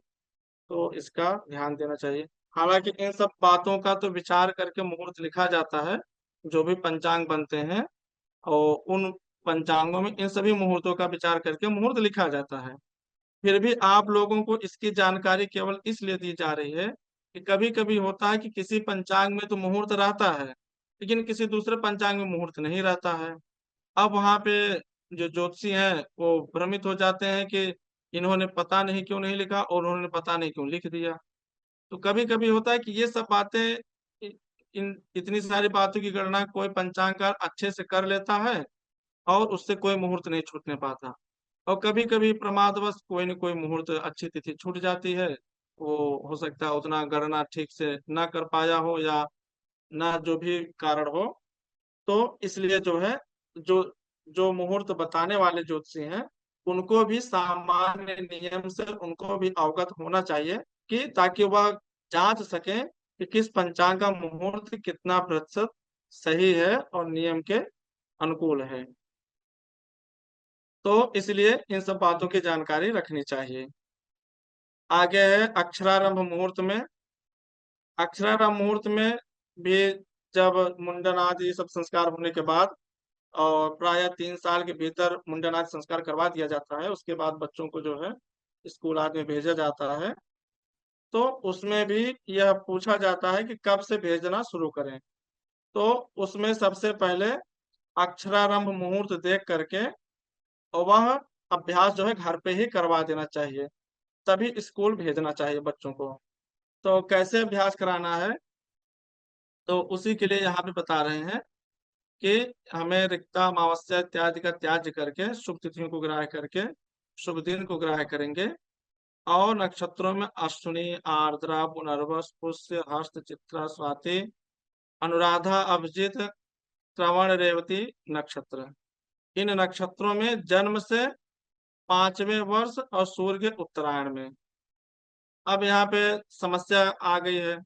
तो इसका ध्यान देना चाहिए। हालांकि इन सब बातों का तो विचार करके मुहूर्त लिखा जाता है, जो भी पंचांग बनते हैं, और उन पंचांगों में इन सभी मुहूर्तों का विचार करके मुहूर्त लिखा जाता है। फिर भी आप लोगों को इसकी जानकारी केवल इसलिए दी जा रही है कि कभी कभी होता है कि किसी पंचांग में तो मुहूर्त रहता है लेकिन किसी दूसरे पंचांग में मुहूर्त नहीं रहता है। अब वहां पे जो ज्योतिषी हैं वो भ्रमित हो जाते हैं कि इन्होंने पता नहीं क्यों नहीं लिखा और उन्होंने पता नहीं क्यों लिख दिया। तो कभी कभी होता है कि ये सब बातें, इन इतनी सारी बातों की गणना कोई पंचांगकार अच्छे से कर लेता है और उससे कोई मुहूर्त नहीं छूटने पाता। और कभी कभी प्रमादवश कोई न कोई मुहूर्त, अच्छी तिथि छूट जाती है। वो हो सकता है उतना गणना ठीक से ना कर पाया हो या ना, जो भी कारण हो। तो इसलिए जो है, जो जो मुहूर्त बताने वाले ज्योतिषी हैं उनको भी सामान्य नियम से उनको भी अवगत होना चाहिए, कि ताकि वह जांच सकें कि किस पंचांग का मुहूर्त कितना प्रतिशत सही है और नियम के अनुकूल है। तो इसलिए इन सब बातों की जानकारी रखनी चाहिए। आगे है अक्षरारंभ मुहूर्त में। अक्षरारंभ मुहूर्त में भी जब मुंडन आदि सब संस्कार होने के बाद और प्राय 3 साल के भीतर मुंडन आदि संस्कार करवा दिया जाता है, उसके बाद बच्चों को जो है स्कूल आदि में भेजा जाता है। तो उसमें भी यह पूछा जाता है कि कब से भेजना शुरू करें। तो उसमें सबसे पहले अक्षरारंभ मुहूर्त देख करके और वह अभ्यास जो है घर पे ही करवा देना चाहिए, तभी स्कूल भेजना चाहिए बच्चों को। तो कैसे अभ्यास कराना है, तो उसी के लिए यहाँ पे बता रहे हैं कि हमें रिक्ता, अमावस्या इत्यादि का त्याज्य करके शुभ तिथियों को ग्राह्य करके शुभ दिन को ग्राह्य करेंगे। और नक्षत्रों में अश्विनी, आर्द्रा, पुनर्वस, पुष्य, हस्त, चित्रा, स्वाति, अनुराधा, अभिजित, श्रवण, रेवती नक्षत्र। इन नक्षत्रों में जन्म से 5वें वर्ष और सूर्य के उत्तरायण में। अब यहाँ पे समस्या आ गई है।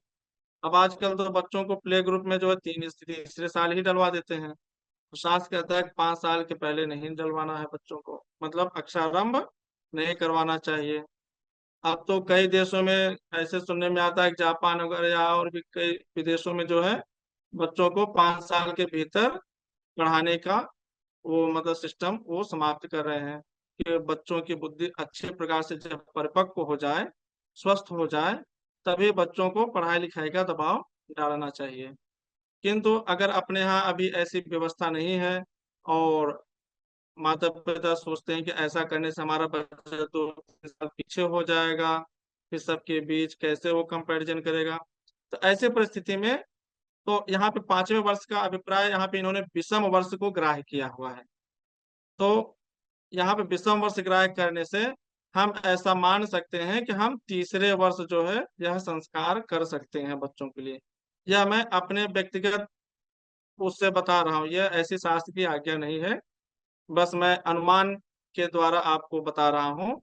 अब आजकल तो बच्चों को प्ले ग्रुप में जो है तीसरे साल ही डलवा देते हैं। तो शास्त्र कहता है कि 5 साल के पहले नहीं डलवाना है बच्चों को, मतलब अक्षरारंभ नहीं करवाना चाहिए। अब तो कई देशों में ऐसे सुनने में आता है कि जापान वगैरह या और भी कई विदेशों में जो है बच्चों को 5 साल के भीतर पढ़ाने का वो मतलब सिस्टम वो समाप्त कर रहे हैं कि बच्चों की बुद्धि अच्छे प्रकार से जब परिपक्व हो जाए, स्वस्थ हो जाए, तभी बच्चों को पढ़ाई लिखाई का दबाव डालना चाहिए। किंतु अगर अपने यहाँ अभी ऐसी व्यवस्था नहीं है और माता पिता सोचते हैं कि ऐसा करने से हमारा बच्चा 2 3 साल पीछे हो जाएगा, फिर सबके बीच कैसे वो कंपैरिजन करेगा, तो ऐसे परिस्थिति में तो यहाँ पे 5वें वर्ष का अभिप्राय यहाँ पे इन्होंने विषम वर्ष को ग्राह्य किया हुआ है। तो यहाँ पे विषम वर्ष ग्राह्य करने से हम ऐसा मान सकते हैं कि हम तीसरे वर्ष जो है यह संस्कार कर सकते हैं बच्चों के लिए। यह मैं अपने व्यक्तिगत उससे बता रहा हूँ, यह ऐसी शास्त्र की आज्ञा नहीं है। बस मैं अनुमान के द्वारा आपको बता रहा हूँ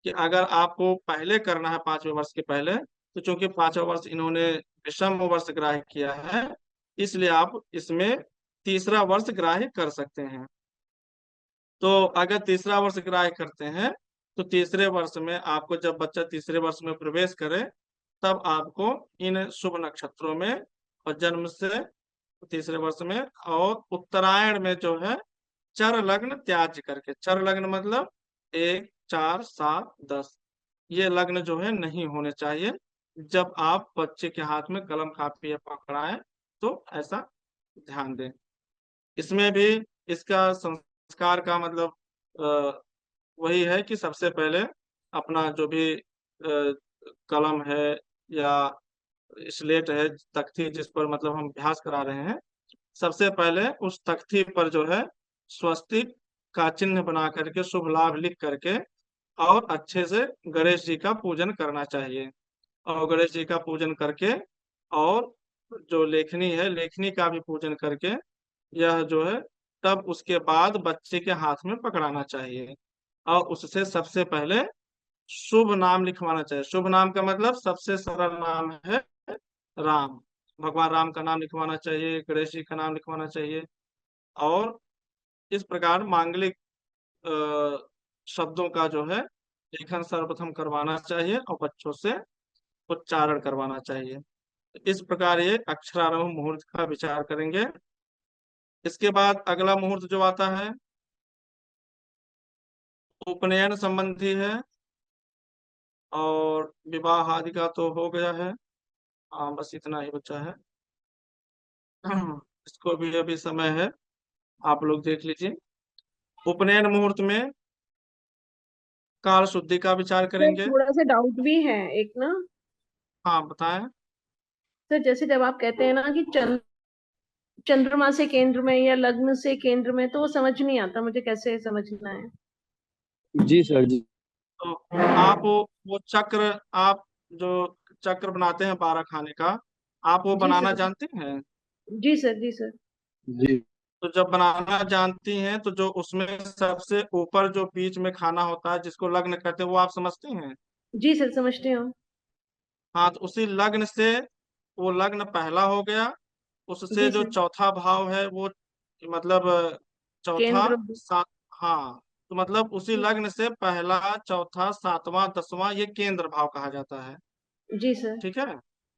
कि अगर आपको पहले करना है 5वें वर्ष के पहले, तो चूंकि 5वां वर्ष इन्होंने विषम वर्ष ग्राह्य किया है, इसलिए आप इसमें तीसरा वर्ष ग्राह्य कर सकते हैं। तो अगर तीसरा वर्ष ग्राह्य करते हैं तो तीसरे वर्ष में आपको, जब बच्चा तीसरे वर्ष में प्रवेश करे, तब आपको इन शुभ नक्षत्रों में और जन्म से तीसरे वर्ष में और उत्तरायण में जो है चर लग्न त्याज करके, चर लग्न मतलब 1 4 7 10, ये लग्न जो है नहीं होने चाहिए। जब आप बच्चे के हाथ में कलम कापी पकड़ाएं तो ऐसा ध्यान दें। इसमें भी इसका संस्कार का मतलब वही है कि सबसे पहले अपना जो भी कलम है या स्लेट है, तख्ती जिस पर मतलब हम अभ्यास करा रहे हैं, सबसे पहले उस तख्ती पर जो है स्वस्तिक का चिन्ह बना करके शुभ लाभ लिख करके और अच्छे से गणेश जी का पूजन करना चाहिए। और गणेश जी का पूजन करके और जो लेखनी है, लेखनी का भी पूजन करके यह जो है तब उसके बाद बच्चे के हाथ में पकड़ाना चाहिए। और उससे सबसे पहले शुभ नाम लिखवाना चाहिए। शुभ नाम का मतलब सबसे सरल नाम है राम। भगवान राम का नाम लिखवाना चाहिए, गणेश जी का नाम लिखवाना चाहिए। और इस प्रकार मांगलिक अ, शब्दों का जो है लेखन सर्वप्रथम करवाना चाहिए और बच्चों से उच्चारण करवाना चाहिए। इस प्रकार ये अक्षरारंभ मुहूर्त का विचार करेंगे। इसके बाद अगला मुहूर्त जो आता है उपनयन संबंधी है, और विवाह आदि का तो हो गया है। हाँ, बस इतना ही बचा है। इसको भी अभी समय है, आप लोग देख लीजिए। उपनयन मुहूर्त में काल शुद्धि का विचार सर करेंगे। थोड़ा सा डाउट भी है एक ना। हाँ बताएं। सर जैसे जब आप कहते हैं ना कि चंद्रमा से केंद्र में या लग्न से केंद्र में, तो वो समझ नहीं आता मुझे, कैसे समझना है? जी सर जी। तो आप वो चक्र, आप जो चक्र बनाते हैं 12 खाने का, आप वो जी बनाना सर। जानते हैं? जी सर। जी सर। जी तो जब बनाना जानती हैं तो जो उसमें सबसे ऊपर जो बीच में खाना होता है जिसको लग्न कहते हैं, वो आप समझती हैं? जी सर, समझते हो। हाँ, तो उसी लग्न से वो लग्न पहला हो गया। उससे जी जो सर। चौथा भाव है वो मतलब चौथा केंद्र। सात। हाँ, तो मतलब उसी लग्न से पहला, चौथा, सातवां, 10वां ये केंद्र भाव कहा जाता है। जी सर। ठीक है।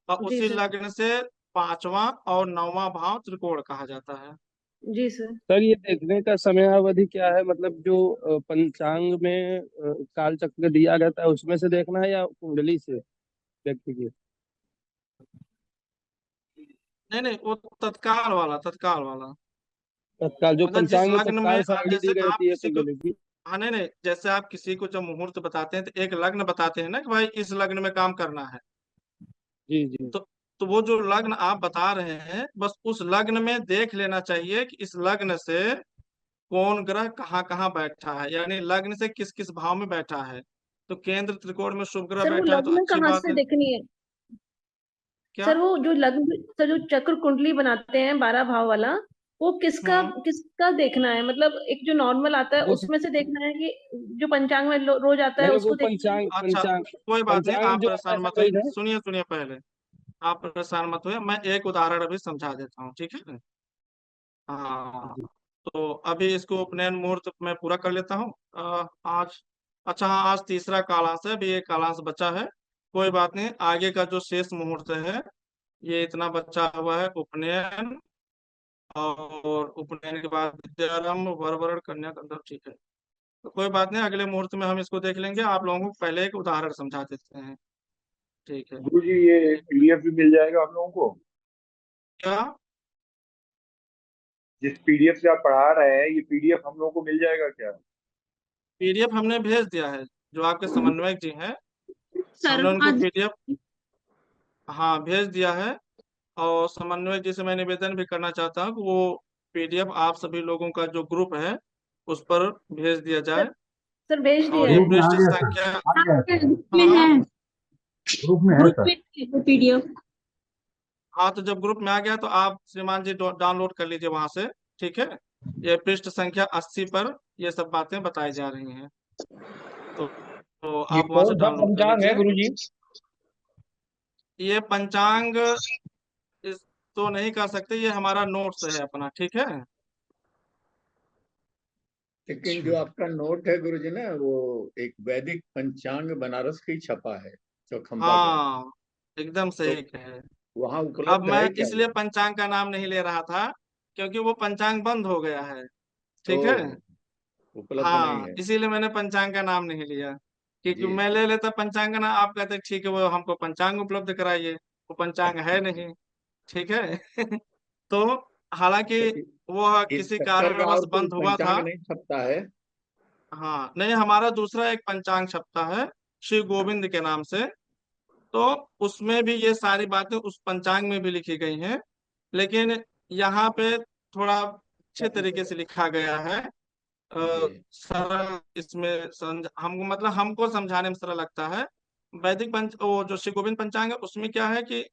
और जी उसी सर। लग्न से 5वां और 9वां भाव त्रिकोण कहा जाता है। जी सर। सर, ये देखने का समयावधि क्या है? मतलब जो पंचांग में काल चक्र दिया रहता है उसमें से देखना है या कुंडली से व्यक्ति की? नहीं नहीं, वो तत्काल वाला, तत्काल वाला। तत्काल जो मतलब जिस पंचांग में लग्न में तत्काल सारणी जैसे दी आप रहती है किसी को, कुंडली की। हाँ नहीं नहीं, जैसे आप किसी को जब मुहूर्त बताते हैं तो एक लग्न बताते हैं ना कि भाई इस लग्न में काम करना है। जी जी। तो तो वो जो लग्न आप बता रहे हैं, बस उस लग्न में देख लेना चाहिए कि इस लग्न से कौन ग्रह कहाँ कहाँ बैठा है, यानी लग्न से किस किस भाव में बैठा है। तो केंद्र त्रिकोण में शुभ ग्रह सर वो बैठा है तो लग्न अच्छी कहाँ बात से है। देखनी है? क्या? सर वो जो लग्न, सर जो चक्र कुंडली बनाते हैं 12 भाव वाला, वो किसका हम्म किसका देखना है? मतलब एक जो नॉर्मल आता है वो उसमें से देखना है, कि जो पंचांग में रोज आता है नहीं, वो उसको देखना है? अच्छा, कोई बात नहीं, पंचांग आप जो आता परेशान है मत वही होइए, है। सुनिए सुनिए पहले, आप परेशान मत होइए, मैं एक उदाहरण अभी समझा देता हूँ, ठीक है। हाँ, जी। तो अभी इसको उपनयन मुहूर्त मैं पूरा कर लेता हूँ। आज, अच्छा हाँ, आज तीसरा कालांश है, अभी एक कालांश बचा है, कोई बात नहीं, आगे का जो शेष मुहूर्त है ये इतना बचा हुआ है, उपनयन और उपनयन के बाद विद्यारंभ, वर वरण, कन्या गंधर्व, ठीक है। तो कोई बात नहीं, अगले मुहूर्त में हम इसको देख लेंगे, आप लोगों को पहले एक उदाहरण समझा देते हैं, ठीक है। गुरु जी, ये पीडीएफ भी मिल जाएगा हम लोगों को? क्या? जिस पीडीएफ से आप पढ़ा रहे हैं, ये पीडीएफ हम लोगों को मिल जाएगा क्या? पीडीएफ हमने भेज दिया है, जो आपके समन्वयक जी हैं, सर हमने उनको आज पीडीएफ, हाँ, भेज दिया है। और समन्वयक जी से मैं निवेदन भी करना चाहता हूँ कि वो पीडीएफ आप सभी लोगों का जो ग्रुप है उस पर भेज दिया सर, जाए। सर भेज और दिया ये है। ग्रुप में आ पृष्ठ गया सर, संख्या, आ गया सर, ग्रुप में हाँ है, ग्रुप में है ग्रुप सर। में पीडीएफ। हाँ, तो जब ग्रुप में आ गया तो आप श्रीमान जी डाउनलोड कर लीजिए वहां से, ठीक है। ये पृष्ठ संख्या 80 पर ये सब बातें बताई जा रही हैं, तो ये आप वहां से कौन सा डाउनलोड कर पंचांग है लीजिए। गुरु जी? ये पंचांग इस तो नहीं कर सकते, ये हमारा नोट्स है अपना, ठीक है। लेकिन जो आपका नोट है गुरुजी ना, वो एक वैदिक पंचांग बनारस की छपा है, चौखंबा का। हाँ, एकदम तो सही कहे। वहाँ अब उपलब्ध मैं है क्या इसलिए वो? पंचांग का नाम नहीं ले रहा था क्योंकि वो पंचांग बंद हो गया है, ओ, ठीक है। उपलब्ध नहीं हाँ, है। इसीलिए मैंने पंचांग का नाम नहीं लिया, क्योंकि जी मैं जी। ले लेता पंचांग का नाम, आप कहते ठीक है वो हमको पंचांग उपलब्ध कराइए, वो पंचांग अच्छा है अच्छा। नहीं, ठीक है। तो हालांकि तो वो इस किसी चक्कर का कारणवश और कोई बंद हुआ पंचांग था। नहीं छपता है? हाँ, नहीं, हमारा दूसरा एक पंचांग छपता है श्री गोविंद के नाम से, तो उसमें भी ये सारी बातें उस पंचांग में भी लिखी गई हैं, लेकिन यहाँ पे थोड़ा अच्छे तरीके से लिखा गया है। जी सरल इसमें हमको, मतलब हमको समझाने में सरल लगता है। वैदिक पंच, वो जो श्री गोविंद पंचांग है उसमें क्या है कि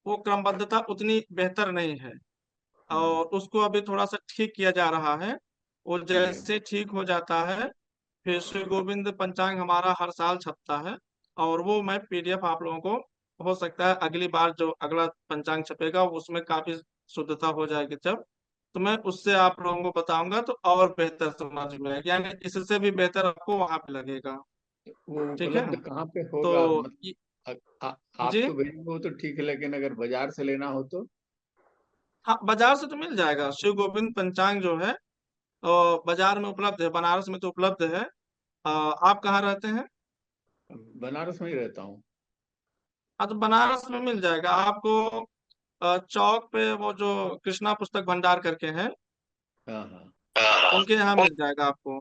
वो क्रमबद्धता उतनी बेहतर नहीं है, हम्म, और उसको अभी थोड़ा सा ठीक किया जा रहा है। वो जी जैसे ठीक हो जाता है फिर श्री गोविंद पंचांग हमारा हर साल छपता है, और वो मैं पीडीएफ आप लोगों को, हो सकता है अगली बार जो अगला पंचांग छपेगा उसमें काफी शुद्धता हो जाएगी जब, तो मैं उससे आप लोगों को बताऊंगा तो और बेहतर समझ में आएगी, यानी इससे भी बेहतर आपको वहां पे लगेगा, वो ठीक है। उपलब्ध कहाँ पे तो होगा मतलब? ये- आ, आ, आप जी, तो भेजे हो तो ठीक है, लेकिन अगर बाजार से लेना हो तो? हाँ, बाजार से तो मिल जाएगा, शिव गोविंद पंचांग जो है बाजार में उपलब्ध है, बनारस में तो उपलब्ध है। आप कहाँ रहते हैं? बनारस में ही रहता हूँ। हाँ, तो बनारस में मिल जाएगा आपको। चौक पे वो जो कृष्णा पुस्तक भंडार करके है, हाँ हाँ। उनके यहाँ मिल जाएगा आपको।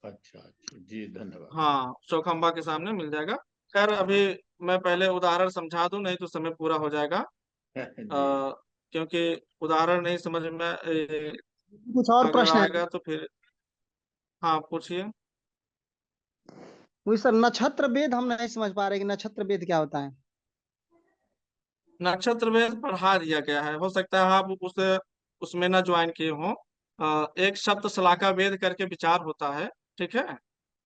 अच्छा अच्छा, जी धन्यवाद। हाँ, चौखंबा के सामने मिल जाएगा। खैर अभी मैं पहले उदाहरण समझा दूं, नहीं तो समय पूरा हो जाएगा। जी क्योंकि उदाहरण नहीं समझ में कुछ और अगर प्रश्न है? आएगा तो फिर, हाँ, पूछिए। वही सर, नक्षत्र वेद हम नहीं समझ पा रहे कि नक्षत्र वेद क्या होता है। नक्षत्र वेद पढ़ा दिया गया है, हो सकता है आप उसमें ना ज्वाइन किए हो। एक शब्द शलाका वेद करके विचार होता है, ठीक है।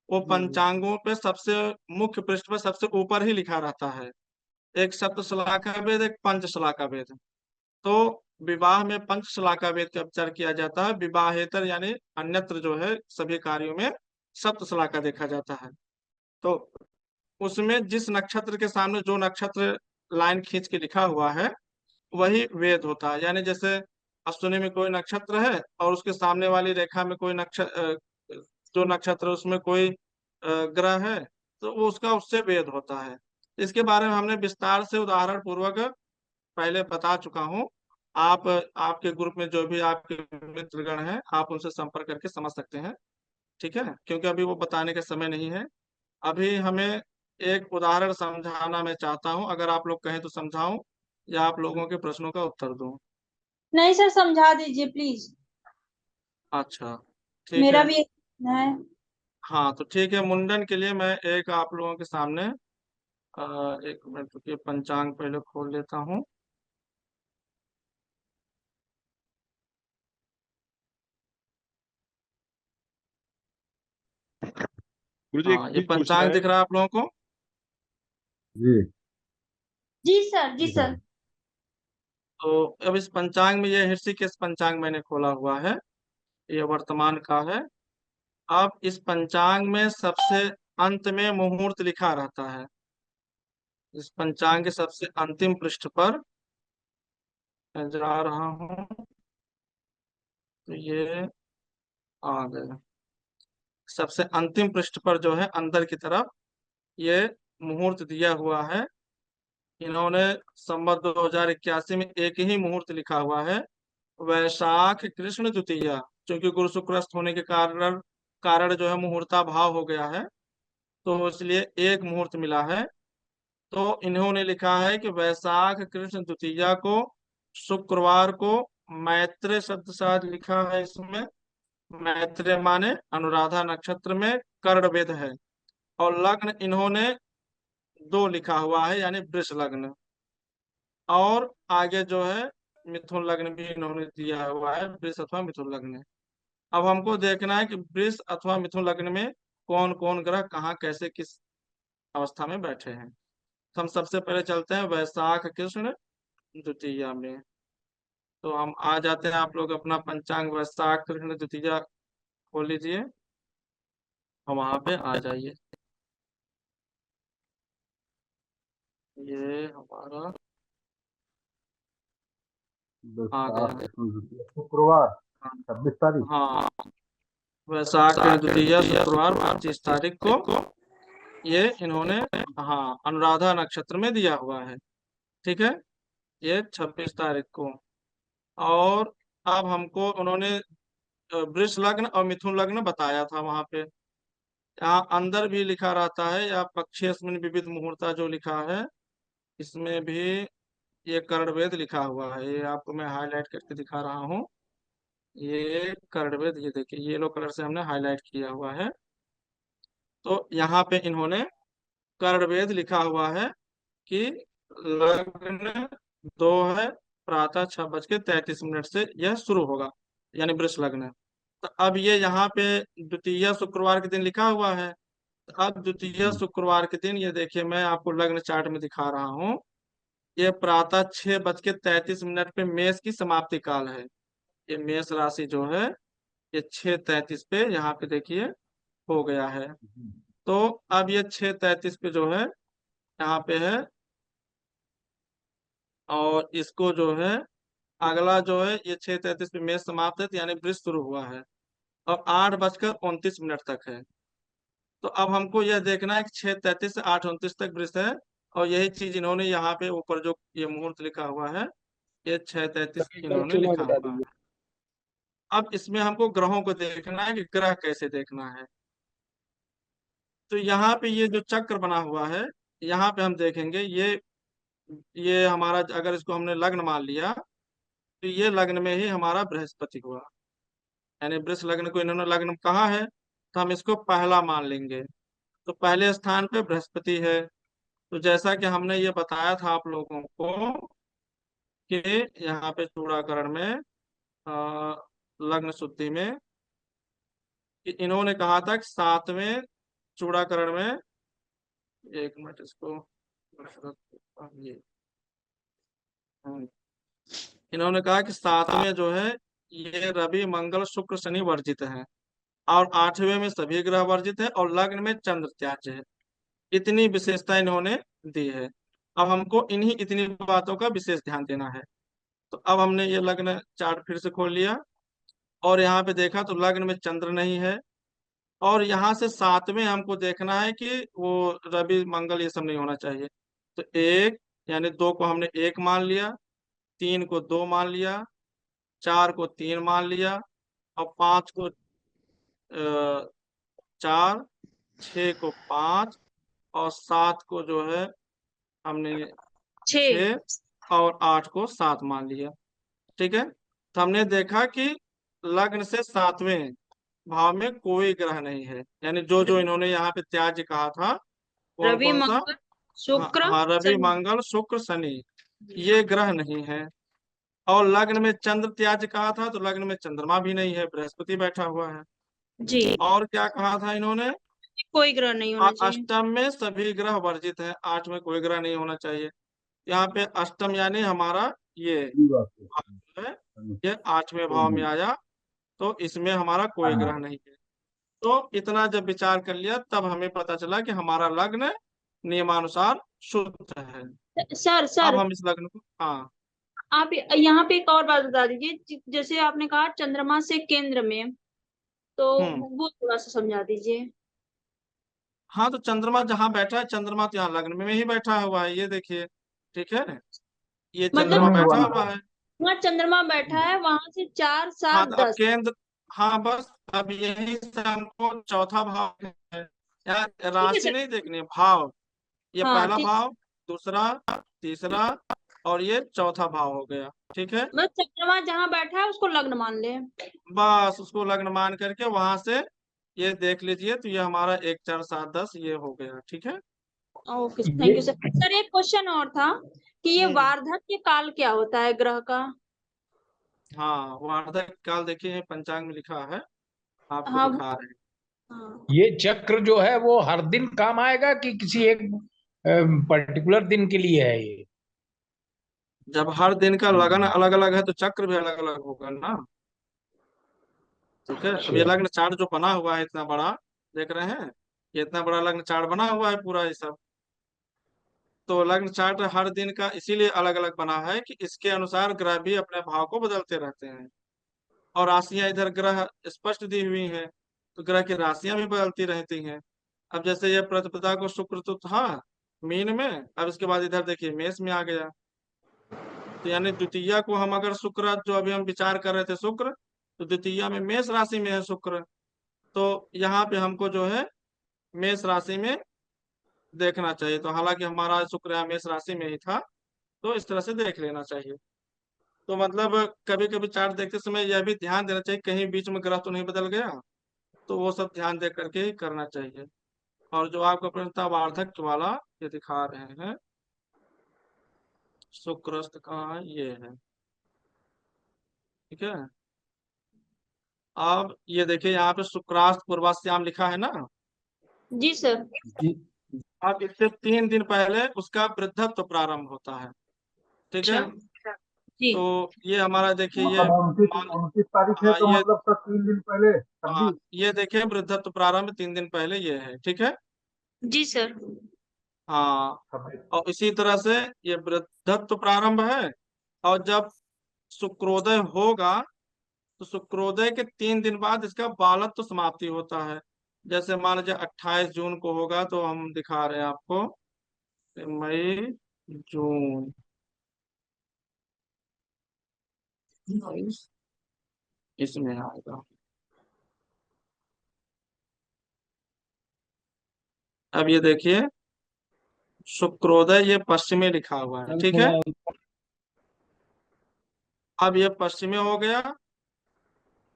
वो जी जी। पंचांगों पे सबसे मुख्य पृष्ठ पे सबसे ऊपर ही लिखा रहता है। एक सप्त शलाका वेद, एक पंच शलाका वेद। तो विवाह में पंच शलाका वेद का विचार किया जाता है, विवाहेतर यानी अन्यत्र जो है सभी कार्यों में सप्त शलाका देखा जाता है। तो उसमें जिस नक्षत्र के सामने जो नक्षत्र लाइन खींच के लिखा हुआ है वही वेद होता है, यानी जैसे अश्विनी में कोई नक्षत्र है और उसके सामने वाली रेखा में कोई नक्षत्र, जो नक्षत्र उसमें कोई ग्रह है, तो वो उसका उससे वेद होता है। इसके बारे में हमने विस्तार से उदाहरण पूर्वक पहले बता चुका हूँ। आप आपके ग्रुप में जो भी आपके मित्रगण हैं आप उनसे संपर्क करके समझ सकते हैं, ठीक है, क्योंकि अभी वो बताने का समय नहीं है। अभी हमें एक उदाहरण समझाना मैं चाहता हूँ, अगर आप लोग कहें तो समझाऊं या आप लोगों के प्रश्नों का उत्तर दूं। नहीं सर, समझा दीजिए प्लीज, अच्छा, ठीक मेरा है। भी एक है। हाँ तो ठीक है, मुंडन के लिए मैं एक आप लोगों के सामने एक मिनट रुकिए, पंचांग पहले खोल लेता हूँ। गुरुजी एक हाँ, ये चीज पूछना पंचांग है। दिख रहा है आप लोगों को? जी जी सर, जी जी सर। सर। तो अब इस पंचांग में, ये ऋषिकेश पंचांग मैंने खोला हुआ है, ये वर्तमान का है। अब इस पंचांग में सबसे अंत में मुहूर्त लिखा रहता है। इस पंचांग के सबसे अंतिम पृष्ठ पर मैं जा रहा हूँ, तो ये आ गया। सबसे अंतिम पृष्ठ पर जो है अंदर की तरफ ये मुहूर्त दिया हुआ है। इन्होंने संवत 2081 में एक ही मुहूर्त लिखा हुआ है, वैशाख कृष्ण द्वितीया। क्योंकि गुरु शुक्रस्त होने के कारण जो है मुहूर्ता भाव हो गया है, तो इसलिए एक मुहूर्त मिला है। तो इन्होंने लिखा है कि वैशाख कृष्ण द्वितीया को, शुक्रवार को, मैत्र शब्द साथ लिखा है इसमें। मैत्र माने अनुराधा नक्षत्र में कर्णवेद है। और लग्न इन्होंने दो लिखा हुआ है, यानी वृष लग्न। और आगे जो है मिथुन लग्न भी इन्होंने दिया हुआ है, वृष अथवा मिथुन लग्न। अब हमको देखना है कि वृष अथवा मिथुन लग्न में कौन कौन ग्रह कहाँ कैसे किस अवस्था में बैठे हैं। तो हम सबसे पहले चलते हैं वैशाख कृष्ण द्वितीया में। तो हम आ जाते हैं, आप लोग अपना पंचांग वैशाख कृष्ण द्वितीया खोल लीजिए और वहां पे आ जाइए। ये हमारा आ गया। शुक्रवार हाँ 26 तारीख। हाँ, वैशाख कृष्ण द्वितीया शुक्रवार 25 तारीख को ये इन्होंने, हाँ, अनुराधा नक्षत्र में दिया हुआ है। ठीक है, ये 26 तारीख को। और अब हमको उन्होंने वृष लग्न और मिथुन लग्न बताया था वहां पे। यहाँ अंदर भी लिखा रहता है, या पक्षेस्मिन विविध मुहूर्ता जो लिखा है, इसमें भी ये कर्णवेद लिखा हुआ है। ये आपको मैं हाईलाइट करके दिखा रहा हूँ। ये कर्णवेद, ये देखिए येलो कलर से हमने हाईलाइट किया हुआ है। तो यहाँ पे इन्होंने कर्णवेद लिखा हुआ है कि लग्न दो है, प्रातः 6:33 से यह शुरू होगा, यानी वृष लग्न। तो अब ये यहाँ पे द्वितीय शुक्रवार के दिन लिखा हुआ है। तो अब द्वितीय शुक्रवार के दिन ये देखिए, मैं आपको लग्न चार्ट में दिखा रहा हूँ। ये प्रातः 6:33 पे मेष की समाप्ति काल है। ये मेष राशि जो है, ये 6:33 पे यहाँ पे देखिए हो गया है। तो अब ये 6:33 पे जो है यहाँ पे है, और इसको जो है अगला जो है ये 6:33 पे मेष समाप्त है, तो यानी वृष शुरू हुआ है। और 8:29 तक है। तो अब हमको यह देखना है कि 6:33 से 8:29 तक वृष है। और यही चीज इन्होंने यहाँ पे ऊपर जो ये मुहूर्त लिखा हुआ है, ये 6:33 इन्होंने चुनाव लिखा बता हुआ है। दीजिए। अब इसमें हमको ग्रहों को देखना है कि ग्रह कैसे देखना है। तो यहाँ पे ये जो चक्र बना हुआ है, यहाँ पे हम देखेंगे ये हमारा, अगर इसको हमने लग्न मान लिया, तो ये लग्न में ही हमारा बृहस्पति हुआ, यानी वृष लग्न को इन्होंने लग्न कहा है, तो हम इसको पहला मान लेंगे। तो पहले स्थान पे बृहस्पति है। तो जैसा कि हमने ये बताया था आप लोगों को कि यहाँ पे चूड़ाकरण में, लग्न शुद्धि में, कि इन्होंने कहा था कि 7वें चूड़ाकरण में, एक मिनट इसको, ये, हम्म, इन्होंने कहा कि 7वें जो है ये रवि मंगल शुक्र शनि वर्जित है, और 8वें में सभी ग्रह वर्जित है, और लग्न में चंद्र त्याज्य है। इतनी विशेषता इन्होंने दी है। अब हमको इन्हीं इतनी बातों का विशेष ध्यान देना है। तो अब हमने ये लग्न चार्ट फिर से खोल लिया, और यहाँ पे देखा तो लग्न में चंद्र नहीं है। और यहाँ से 7वें हमको देखना है कि वो रवि मंगल ये सब नहीं होना चाहिए। तो एक, यानी 2 को हमने 1 मान लिया, 3 को 2 मान लिया, 4 को 3 मान लिया, और 5 को 4, 6 को 5, और 7 को जो है हमने 6, और 8 को 7 मान लिया। ठीक है, तो हमने देखा कि लग्न से 7वें भाव में कोई ग्रह नहीं है। यानी जो जो इन्होंने यहाँ पे त्याज्य कहा था, कौन रवि कौन सा? मंगल शुक्र हाँ, रवि शनि। मंगल शुक्र शनि, ये ग्रह नहीं है। और लग्न में चंद्र त्याज्य कहा था, तो लग्न में चंद्रमा भी नहीं है, बृहस्पति बैठा हुआ है। जी, और क्या कहा था इन्होंने? कोई ग्रह नहीं होना चाहिए। अष्टम में सभी ग्रह वर्जित है, 8 में कोई ग्रह नहीं होना चाहिए। यहाँ पे अष्टम यानी हमारा ये सही बात है। भाव है, हाँ, ये 8वें भाव में आया, तो इसमें हमारा कोई हाँ, ग्रह नहीं है। तो इतना जब विचार कर लिया, तब हमें पता चला कि हमारा लग्न नियमानुसार शुद्ध है। सर अब सर हम इस लग्न को, हाँ आप यहाँ पे एक और बात बता दीजिए, जैसे आपने कहा चंद्रमा से केंद्र में, तो वो थोड़ा सा समझा दीजिए। हाँ, तो चंद्रमा जहाँ बैठा है, चंद्रमा तो यहाँ लग्न में ही बैठा हुआ है, ये देखिए, ठीक है। ये मतलब चंद्रमा में हुआ बैठा ना। हुआ है। वहाँ चंद्रमा बैठा है, वहां से 4 हाँ, 7 तो अब 10। केंद्र, हाँ बस अब यही से हमको चौथा भाव है। यार ठीक है राशि सर। नहीं देखनी, भाव। ये हाँ पहला ठीक। भाव, दूसरा, तीसरा, और ये चौथा भाव हो गया, ठीक है। बस चंद्रमा जहाँ बैठा है उसको लग्न मान ले। बस उसको लग्न मान करके वहां से ये देख लीजिए, तो ये हमारा 1 4 7 10 ये हो गया, ठीक है। Okay, thank you sir. Sir एक क्वेश्चन और था कि ये हम्म। वार्धक्य काल क्या होता है ग्रह का? हाँ, वार्धक्य काल देखिए पंचांग में लिखा है, आपको हाँ दिखा रहे हैं। हाँ। ये चक्र जो है वो हर दिन काम आएगा कि किसी एक पर्टिकुलर दिन के लिए है ये? जब हर दिन का लगन अलग अलग है, तो चक्र भी अलग अलग होगा ना, ठीक है। अब ये अच्छा। लग्न चार्ट जो बना हुआ है इतना बड़ा, देख रहे हैं, ये इतना बड़ा लग्न चार्ट बना हुआ है पूरा ये सब। तो लग्न चार्ट हर दिन का इसीलिए अलग अलग बना है कि इसके अनुसार ग्रह भी अपने भाव को बदलते रहते हैं। और राशियां इधर ग्रह स्पष्ट दी हुई हैं, तो ग्रह की राशियां भी बदलती रहती हैं। अब जैसे ये प्रतिपदा को शुक्र तो था मीन में, अब इसके बाद इधर देखिए मेष में आ गया। तो यानी द्वितीया को हम अगर शुक्र, जो अभी हम विचार कर रहे थे शुक्र, तो द्वितीया में मेष राशि में है शुक्र, तो यहाँ पे हमको जो है मेष राशि में देखना चाहिए। तो हालांकि हमारा शुक्र यहाँ मेष राशि में ही था, तो इस तरह से देख लेना चाहिए। तो मतलब कभी कभी चार्ट देखते समय यह भी ध्यान देना चाहिए कहीं बीच में ग्रह तो नहीं बदल गया, तो वो सब ध्यान दे करके ही करना चाहिए। और जो आपका प्रश्न था वार्धक्य वाला, ये दिखा रहे हैं, शुक्रस्त का ये है, ठीक है। अब ये देखिए यहाँ पे शुक्रास्त पूर्वाश्याम लिखा है ना। जी सर। जी। अब इससे 3 दिन पहले उसका वृद्धत्व प्रारंभ होता है, ठीक है। अच्छा जी। तो ये हमारा देखिए ये मतलब 29 मान, 29 तारीख है हाँ तो ये, मतलब सर 3 दिन पहले हाँ 26। ये देखिए वृद्धत्व प्रारंभ 3 दिन पहले ये है, ठीक है। जी सर। हाँ, 26। और इसी तरह से ये वृद्धत्व प्रारंभ है। और जब शुक्रोदय होगा, तो शुक्रोदय के 3 दिन बाद इसका बालत्व समाप्ति होता है। जैसे मान लीजिए 28 जून को होगा, तो हम दिखा रहे हैं आपको, मई जून, इसमें आएगा। अब ये देखिए शुक्रोदय ये पश्चिमी लिखा हुआ है, सर ठीक है। थोड़ा अब ये पश्चिमी हो गया।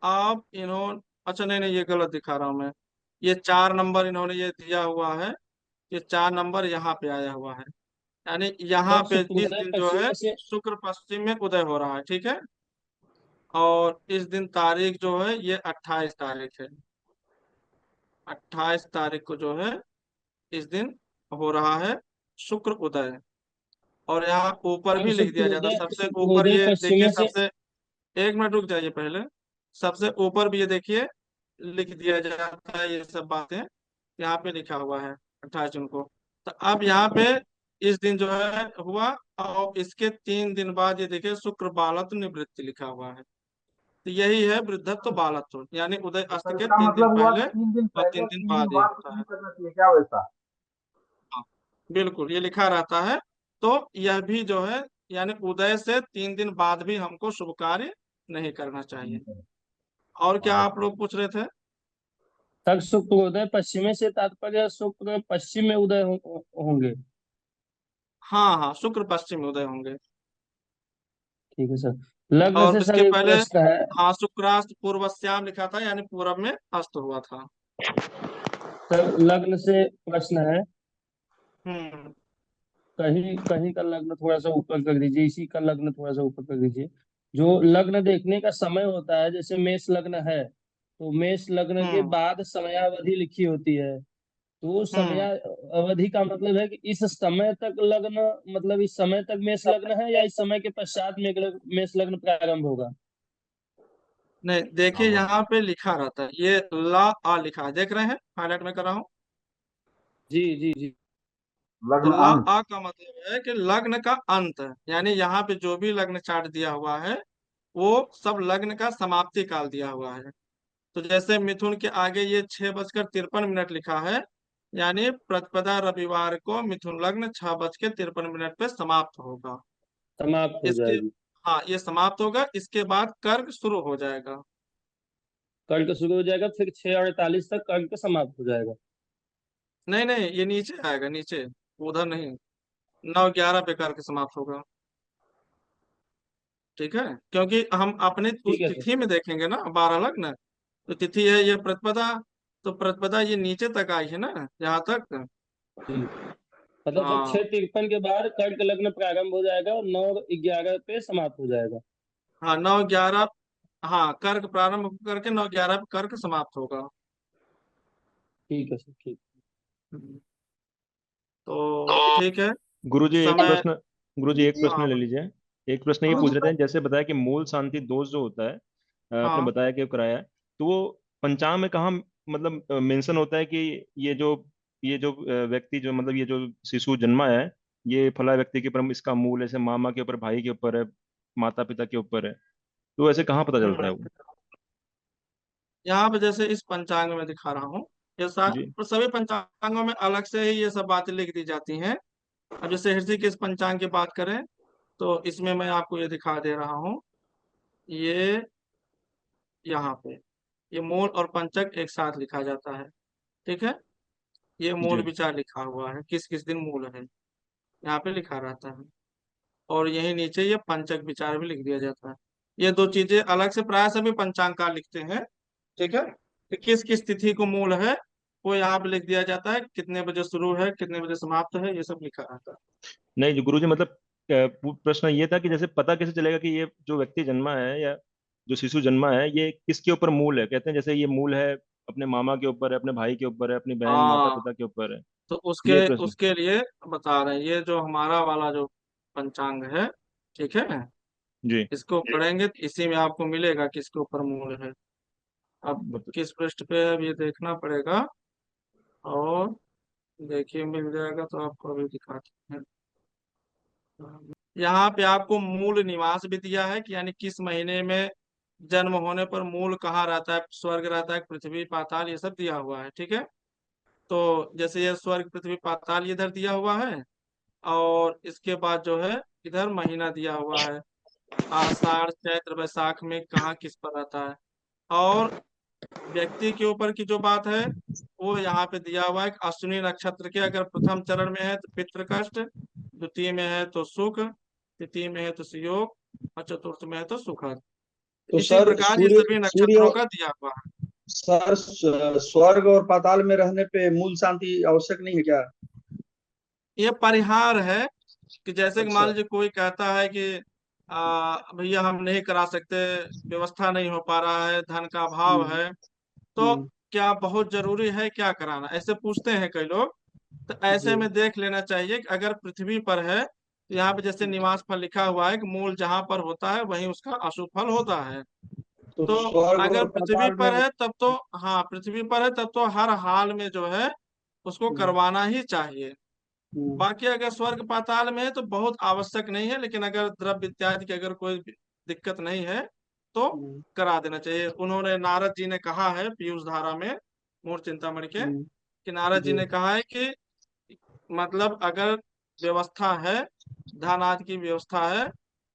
अब इन्होंने, अच्छा नहीं नहीं, ये गलत दिखा रहा हूं मैं, ये 4 नंबर इन्होंने ये दिया हुआ है, ये 4 नंबर यहाँ पे आया हुआ है। यानी यहाँ सर पे इस शुक्रोदय दिन जो पश्चिम है में से शुक्र पश्चिम में उदय हो रहा है, ठीक है। और इस दिन तारीख जो है ये 28 तारीख है, 28 तारीख को जो है इस दिन हो रहा है शुक्र उदय। और यहाँ ऊपर सर भी लिख दिया जाता है, सबसे ऊपर शुक्रोदय ये पश्चिम देखिए, में से सबसे, 1 मिनट रुक जाइए पहले, सबसे ऊपर भी ये देखिए लिख दिया जाता है ये सब बातें, यहाँ पे लिखा हुआ है 28 जून को। तो अब यहाँ पे इस दिन जो है हुआ, और इसके 3 दिन बाद ये देखिए शुक्र बालत्व निवृत्ति लिखा हुआ है। तो यही है वृद्धत्व बालत्व, यानी उदय तो अस्त सर के इसका 3 दिन मतलब हुआ पहले कि 3 दिन और पहले 3 दिन 3 दिन बाद ये बाद कुछ होता नहीं है। करना चाहिए क्या वैसा? हाँ, बिल्कुल ये लिखा रहता है। तो यह भी जो है, यानी उदय से 3 दिन बाद भी हमको शुभ कार्य नहीं करना चाहिए। और क्या आप लोग पूछ रहे थे? सर शुक्रोदय पश्चिमी से तात्पर्य शुक्र पश्चिम में उदय होंगे। हाँ हाँ, शुक्र पश्चिम में उदय होंगे। ठीक है सर। लग्न और से इसके सर एक पहले प्रश्न है। हाँ शुक्रास्त पूर्वस्याम लिखा था, यानी पूरब में अस्त हुआ था। सर लग्न से प्रश्न है, हम्म कहीं कहीं का लग्न थोड़ा सा ऊपर कर दीजिए, इसी का लग्न थोड़ा सा ऊपर कर दीजिए। जो लग्न देखने का समय होता है, जैसे मेष लग्न है तो मेष लग्न के हम्म बाद समयावधि लिखी होती है। तो समय हम्म अवधि का मतलब है कि इस समय तक लग्न, मतलब इस समय तक मेष लग्न है या इस समय के पश्चात मेष लग्न प्रारंभ होगा। नहीं देखिए, यहाँ पे लिखा रहता है, ये ला आ लिखा है, देख रहे हैं, हाईलाइट में कर रहा हूँ। जी जी जी। तो लग्न ला अंत। आ का मतलब है कि लग्न का अंत, यानी यहाँ पे जो भी लग्न चार्ट दिया हुआ है वो सब लग्न का समाप्ति काल दिया हुआ है। तो जैसे मिथुन के आगे ये 6:53 लिखा है, यानी प्रतिपदा रविवार को मिथुन लग्न 6:53 पे समाप्त होगा। समाप्त हो इसके जाएगी। हाँ ये समाप्त होगा, इसके बाद कर्क शुरू हो जाएगा। कर्क शुरू हो जाएगा, फिर 6:48 तक कर्क समाप्त हो जाएगा। नहीं नहीं, ये नीचे आएगा, नीचे, उधर नहीं। 9:11 पे कर्क समाप्त होगा। ठीक है, क्योंकि हम अपने उस ठीक है सर। तिथि में देखेंगे ना, 12 लग्न, तो तिथि है ये प्रतिपदा, तो प्रतिपदा ये नीचे तक आई है ना, यहाँ तक। जी, मतलब सर हाँ 6:53 के बाद कर्क लग्न प्रारंभ हो जाएगा और 9:11 पे समाप्त हो जाएगा। हाँ 9:11, हाँ कर्क प्रारंभ करके 9:11 पे कर्क समाप्त होगा। ठीक है सर, ठीक। तो ठीक है। गुरुजी एक समय, प्रश्न गुरुजी एक प्रश्न हाँ ले लीजिए। एक प्रश्न ये पूछ रहे थे, जैसे बताया कि मूल शांति दोष जो होता है, आपने हाँ बताया कि वो कराया है, तो वो पंचांग में कहाँ मतलब मेंशन होता है कि ये जो व्यक्ति जो मतलब ये जो शिशु जन्मा है, ये फला व्यक्ति के ऊपर इसका मूल ऐसे मामा के ऊपर, भाई के ऊपर है, माता पिता के ऊपर है, तो ऐसे कहाँ पता चलता है वो? यहाँ पे जैसे इस पंचांग में दिखा रहा हूँ, ये जी सभी पंचांगों में अलग से ही ये सब बातें लिख दी जाती हैं। अब जैसे ऋषिकेश पंचांग की बात करें तो इसमें मैं आपको ये दिखा दे रहा हूँ, ये यहाँ पे ये मूल और पंचक एक साथ लिखा जाता है। ठीक है, ये मूल जी विचार लिखा हुआ है, किस किस दिन मूल है, यहाँ पे लिखा रहता है। और यही नीचे ये पंचक विचार भी लिख दिया जाता है। ये दो चीजें अलग से प्राय सभी पंचांगकार लिखते हैं। ठीक है, कि किस किस तिथि को मूल है वो यहाँ पे लिख दिया जाता है, कितने बजे शुरू है कितने बजे समाप्त है, ये सब लिखा रहता है। नहीं जो गुरुजी मतलब प्रश्न ये था कि जैसे पता कैसे चलेगा कि ये जो व्यक्ति जन्मा है या जो शिशु जन्मा है ये किसके ऊपर मूल है? कहते हैं जैसे ये मूल है अपने मामा के ऊपर है, अपने भाई के ऊपर है, अपनी बहन माता हाँ, पिता के ऊपर है। तो ये उसके प्रश्न। उसके लिए बता रहे हैं, ये जो हमारा वाला जो पंचांग है, ठीक है, जी इसको पढ़ेंगे तो इसी में आपको मिलेगा किसके ऊपर मूल है। अब बत- किस पृष्ठ पे है अब ये देखना पड़ेगा, और देखिए मिल जाएगा तो आपको अभी दिखाते हैं। यहाँ पे आपको मूल निवास भी दिया है कि यानी किस महीने में जन्म होने पर मूल कहाँ रहता है, स्वर्ग रहता है, पृथ्वी पाताल, ये सब दिया हुआ है। ठीक है, तो जैसे ये स्वर्ग पृथ्वी पाताल इधर दिया हुआ है, और इसके बाद जो है इधर महीना दिया हुआ है, आषाढ़ चैत्र वैशाख में कहाँ किस पर रहता है। और व्यक्ति के ऊपर की जो बात है वो यहाँ पे दिया हुआ है कि अश्विनी नक्षत्र के अगर प्रथम चरण में है तो पितृ कष्ट, द्वितीय में है तो सुख, तृतीय में है तो सुयोग, और चतुर्थ में है तो सुखद। तो इसी सर प्रकार ये सूर्य सभी सूर्य नक्षत्रों का दिया हुआ है। सर स्वर्ग और पाताल में रहने पे मूल शांति आवश्यक नहीं है क्या? ये परिहार है, कि जैसे कि मान अच्छा। लीजिए कोई कहता है कि भैया हम नहीं करा सकते, व्यवस्था नहीं हो पा रहा है, धन का अभाव हम्म, है, तो हम्म, क्या बहुत जरूरी है क्या कराना, ऐसे पूछते हैं कई लोग। तो जी। ऐसे में देख लेना चाहिए कि अगर पृथ्वी पर है तो यहाँ पे जैसे निवास फल लिखा हुआ है कि मूल जहाँ पर होता है वहीं उसका अशुभ फल होता है। तो तो स्वर्ग अगर और पृथ्वी पाताल में। पर है तब तो, हाँ पृथ्वी पर है तब तो हर हाल में जो है उसको हम्म, करवाना ही चाहिए। हम्म, बाकी अगर स्वर्ग पाताल में है तो बहुत आवश्यक नहीं है, लेकिन अगर द्रव्य इत्यादि की अगर कोई दिक्कत नहीं है तो हम्म, करा देना चाहिए। उन्होंने, नारद जी ने कहा है पीयूष धारा में, मूल चिंतामणि के, हम्म, कि नारद जी जी। ने कहा है कि मतलब अगर व्यवस्था है, धन आदि की व्यवस्था है,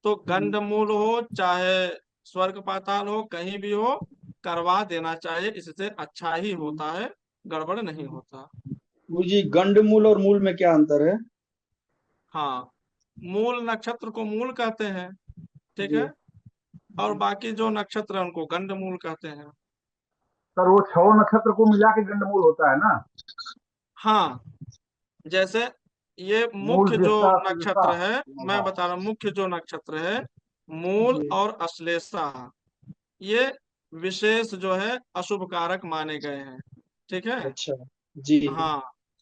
तो हम्म, गंडमूल हो चाहे स्वर्ग पाताल हो कहीं भी हो, करवा देना चाहिए, इससे अच्छा ही हम्म, होता है, गड़बड़ नहीं हम्म। होता। जी, गंडमूल और मूल में क्या अंतर है? हाँ, मूल नक्षत्र को मूल कहते हैं। ठीक जी। है, और बाकी जो नक्षत्र है उनको गंडमूल कहते हैं। सर वो 6 नक्षत्र को मिला के गंडमूल होता है ना? हाँ, जैसे ये मूल, मुख्य जो ज्येष्ठा, नक्षत्र श्लेषा। है, मैं बता रहा हूँ, मुख्य जो नक्षत्र है मूल जी। और अश्लेषा, ये विशेष जो है अशुभ कारक माने गए हैं। ठीक है। अच्छा जी। हाँ,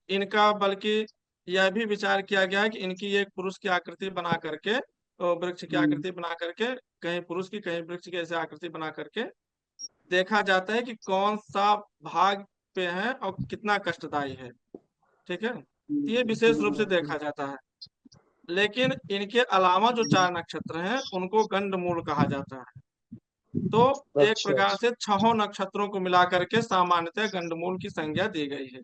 इनका बल्कि यह भी विचार किया गया है कि इनकी एक पुरुष की आकृति बना करके, वृक्ष की आकृति बना करके, कहीं पुरुष की कहीं वृक्ष की ऐसे आकृति बना करके देखा जाता है कि कौन सा भाग पे है और कितना कष्टदायी है। ठीक है, तो ये विशेष रूप से देखा जाता है। लेकिन इनके अलावा जो 4 नक्षत्र हैं उनको गंडमूल कहा जाता है। तो एक अच्छा प्रकार से 6 नक्षत्रों को मिला करके सामान्यतः गंडमूल की संज्ञा दी गई है।